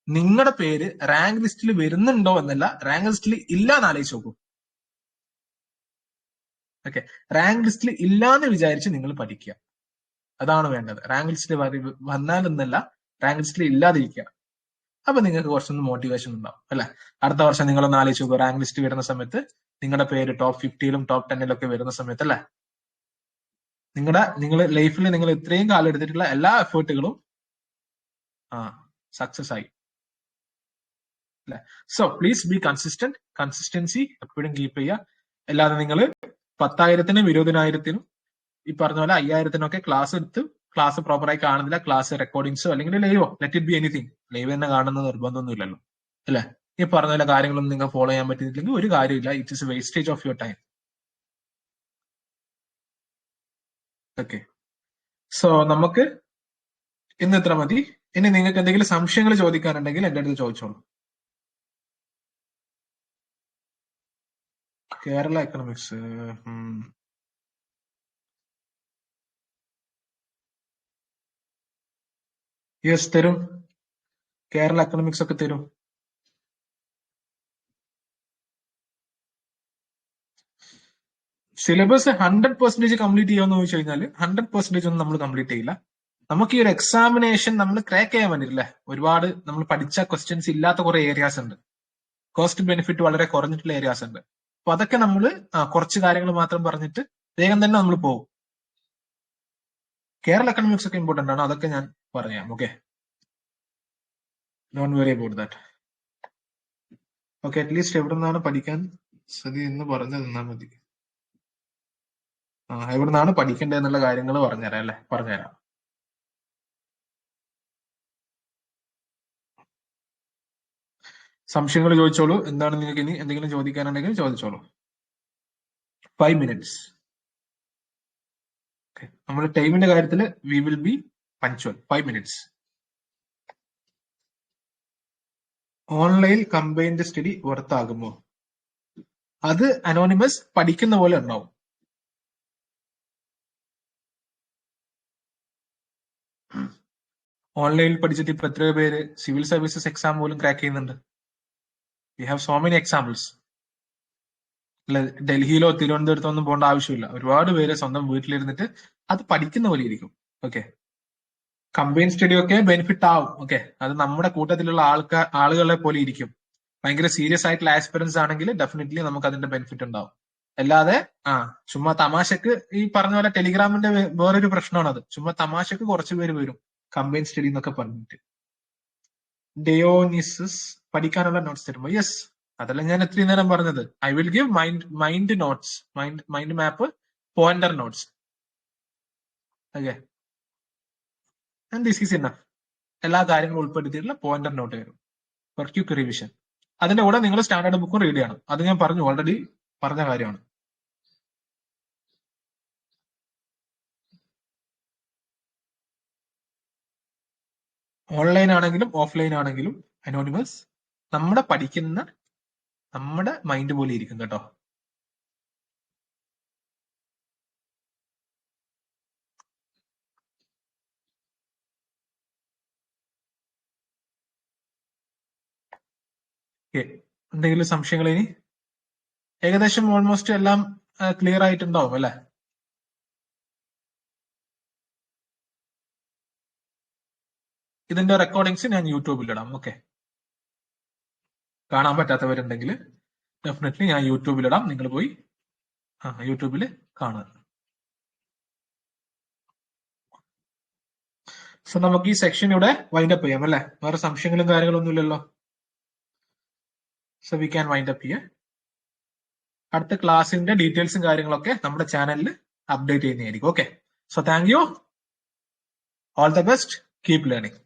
[SPEAKER 1] നിങ്ങളുടെ പേര് റാങ്ക് ലിസ്റ്റിൽ വരുന്നുണ്ടോ എന്നല്ല, റാങ്ക് ലിസ്റ്റിൽ ഇല്ലാന്ന് ആലോചിച്ച് നോക്കൂ. ഓക്കെ, റാങ്ക് ലിസ്റ്റിൽ ഇല്ലാന്ന് വിചാരിച്ച് നിങ്ങൾ പഠിക്കുക, അതാണ് വേണ്ടത്. റാങ്ക് ലിസ്റ്റിൽ വന്നാലെന്നല്ല, റാങ്ക് ലിസ്റ്റിൽ ഇല്ലാതിരിക്കുക. അപ്പൊ നിങ്ങൾക്ക് കുറച്ചൊന്ന് മോട്ടിവേഷൻ ഉണ്ടാവും അല്ലെ. അടുത്ത വർഷം നിങ്ങളൊന്ന് ആലോചിച്ച് നോക്കുക, റാങ്ക് ലിസ്റ്റ് വരുന്ന സമയത്ത് നിങ്ങളുടെ പേര് ടോപ്പ് 50-ലും ടോപ്പ് 10-ലും ഒക്കെ വരുന്ന സമയത്ത് അല്ലെ, നിങ്ങൾ ലൈഫിൽ നിങ്ങൾ ഇത്രയും കാലം എടുത്തിട്ടുള്ള എല്ലാ എഫേർട്ടുകളും സക്സസ് ആയി അല്ലെ. So please be consistent. Consistency എപ്പോഴും കീപ്പ് ചെയ്യുക. അല്ലാതെ നിങ്ങൾ 10,000-നും 20,000-നും ഈ പറഞ്ഞ പോലെ 5,000-നൊക്കെ ക്ലാസ് എടുത്ത് ക്ലാസ് പ്രോപ്പറായി കാണുന്നില്ല, ക്ലാസ് റെക്കോർഡിങ്സോ അല്ലെങ്കിൽ ലൈവോ, let it be anything, live തന്നെ കാണുന്ന നിർബന്ധമൊന്നുമില്ലല്ലോ അല്ലെ. ഈ പറഞ്ഞ പോലെ കാര്യങ്ങളൊന്നും നിങ്ങൾ ഫോളോ ചെയ്യാൻ പറ്റിയില്ലെങ്കിൽ ഒരു കാര്യമില്ല, it is wastage of your time. Okay, so നമുക്ക് ഇന്ന് ഇത്ര മതി. ഇനി നിങ്ങൾക്ക് എന്തെങ്കിലും സംശയങ്ങൾ ചോദിക്കാനുണ്ടെങ്കിൽ എന്റെ അടുത്ത് ചോദിച്ചോളൂ. കേരള എക്കണോമിക്സ് യെസ് തരും, കേരള എക്കണോമിക്സ് ഒക്കെ തരും. സിലബസ് 100% കംപ്ലീറ്റ് ചെയ്യാന്ന് ചോദിച്ചു കഴിഞ്ഞാൽ 100% ഒന്നും നമ്മൾ കംപ്ലീറ്റ് ചെയ്യില്ല. നമുക്ക് ഈ ഒരു എക്സാമിനേഷൻ നമ്മൾ ക്രാക്ക് ചെയ്യാൻ വേണ്ടിയില്ലേ, ഒരുപാട് നമ്മൾ പഠിച്ച ക്വസ്റ്റ്യൻസ് ഇല്ലാത്ത കുറെ ഏരിയാസ് ഉണ്ട്, കോസ്റ്റ് ബെനിഫിറ്റ് വളരെ കുറഞ്ഞിട്ടുള്ള ഏരിയാസ് ഉണ്ട്. അപ്പൊ അതൊക്കെ നമ്മൾ കുറച്ച് കാര്യങ്ങൾ മാത്രം പറഞ്ഞിട്ട് വേഗം തന്നെ നമ്മൾ പോകും. കേരള എക്കണോമിക്സ് ഒക്കെ ഇമ്പോർട്ടന്റ് ആണ്, അതൊക്കെ ഞാൻ പറയാം. Okay, don't worry about that. Okay, at least എവിടെ നിന്നാണ് പഠിക്കാൻ സതി എന്ന് പറഞ്ഞു തന്നാൽ മതി. എവിടെ നിന്നാണ് പഠിക്കേണ്ടതെന്നുള്ള കാര്യങ്ങൾ പറഞ്ഞുതരാം അല്ലെ, പറഞ്ഞുതരാം. സംശയങ്ങൾ ചോദിച്ചോളൂ. എന്താണ് നിങ്ങൾക്ക് ഇനി എന്തെങ്കിലും ചോദിക്കാനുണ്ടെങ്കിൽ ചോദിച്ചോളൂ. 5 minutes. നമ്മൾ ടൈമിന്റെ കാര്യത്തിൽ we will be punctual. 5 minutes. Online combined study വർത്താകുമോ? അത് അനോണിമസ് പഠിക്കുന്ന പോലെ ഉണ്ടാവും. ഓൺലൈനിൽ പഠിച്ചിട്ട് ഇപ്പൊ എത്രയോ പേര് സിവിൽ സർവീസസ് എക്സാം പോലും ക്രാക്ക് ചെയ്യുന്നുണ്ട്. We have so many examples. അല്ലെ, ഡൽഹിയിലോ തിരുവനന്തപുരത്തോ ഒന്നും പോകേണ്ട ആവശ്യമില്ല. ഒരുപാട് പേര് സ്വന്തം വീട്ടിലിരുന്നിട്ട് അത് പഠിക്കുന്ന പോലെ ഇരിക്കും. ഓക്കെ, കമ്പൈൻ സ്റ്റഡി ഒക്കെ ബെനിഫിറ്റ് ആവും. ഓക്കെ, അത് നമ്മുടെ കൂട്ടത്തിലുള്ള ആളുകളെ പോലെ ഇരിക്കും. ഭയങ്കര സീരിയസ് ആയിട്ടുള്ള ആസ്പിറൻസ് ആണെങ്കിൽ ഡെഫിനറ്റ്ലി നമുക്ക് അതിന്റെ ബെനിഫിറ്റ് ഉണ്ടാവും. അല്ലാതെ ചുമ്മാ തമാശക്ക് ഈ പറഞ്ഞ പോലെ ടെലിഗ്രാമിന്റെ വേറൊരു പ്രശ്നമാണത്. ചുമ്മാ തമാശക്ക് കുറച്ച് പേര് വരും കമ്പൈൻ സ്റ്റഡി എന്നൊക്കെ പറഞ്ഞിട്ട്. ഡയോനിസസ് പഠിക്കാനുള്ള നോട്ട്സ് തരുമ്പോ, യെസ്, അതല്ല ഞാൻ എത്രയും നേരം പറഞ്ഞത്. I will give mind notes, mind map, pointer notes. Okay, and this is enough. എല്ലാ കാര്യങ്ങളും ഉൾപ്പെടുത്തിയിട്ടുള്ള പോയിന്റർ നോട്ട് വരും ഫോർ ക്വിക്ക് റിവിഷൻ. അതിന്റെ കൂടെ നിങ്ങൾ സ്റ്റാൻഡേർഡ് ബുക്കും റീഡ് ചെയ്യണം. അത് ഞാൻ പറഞ്ഞു, ഓൾറെഡി പറഞ്ഞ കാര്യമാണ്. ഓൺലൈൻ ആണെങ്കിലും ഓഫ്ലൈൻ ആണെങ്കിലും അനോണിമസ് നമ്മുടെ പഠിക്കുന്ന നമ്മുടെ മൈൻഡ് പോലെ ഇരിക്കും കേട്ടോ. എന്തെങ്കിലും സംശയങ്ങൾ ഇനി? ഏകദേശം ഓൾമോസ്റ്റ് എല്ലാം ക്ലിയർ ആയിട്ടുണ്ടാവും അല്ലെ? ഇതിന്റെ റെക്കോർഡിങ്സ് ഞാൻ യൂട്യൂബിൽ ഇടാം. ഓക്കെ, കാണാൻ പറ്റാത്തവരുണ്ടെങ്കിൽ ഡെഫിനറ്റ്ലി ഞാൻ യൂട്യൂബിൽ ഇടാം, നിങ്ങൾ പോയി യൂട്യൂബിൽ കാണുക. സോ നമുക്ക് ഈ സെക്ഷൻ ഇവിടെ വൈൻഡ് അപ്പ് ചെയ്യാം അല്ലെ? വേറെ സംശയങ്ങളും കാര്യങ്ങളൊന്നും ഇല്ലല്ലോ. So we can wind up ചെയ്യാം. അടുത്ത ക്ലാസിന്റെ ഡീറ്റെയിൽസും കാര്യങ്ങളൊക്കെ നമ്മുടെ ചാനലിൽ അപ്ഡേറ്റ് ചെയ്യുന്നതായിരിക്കും. Okay, so thank you, all the best, keep learning.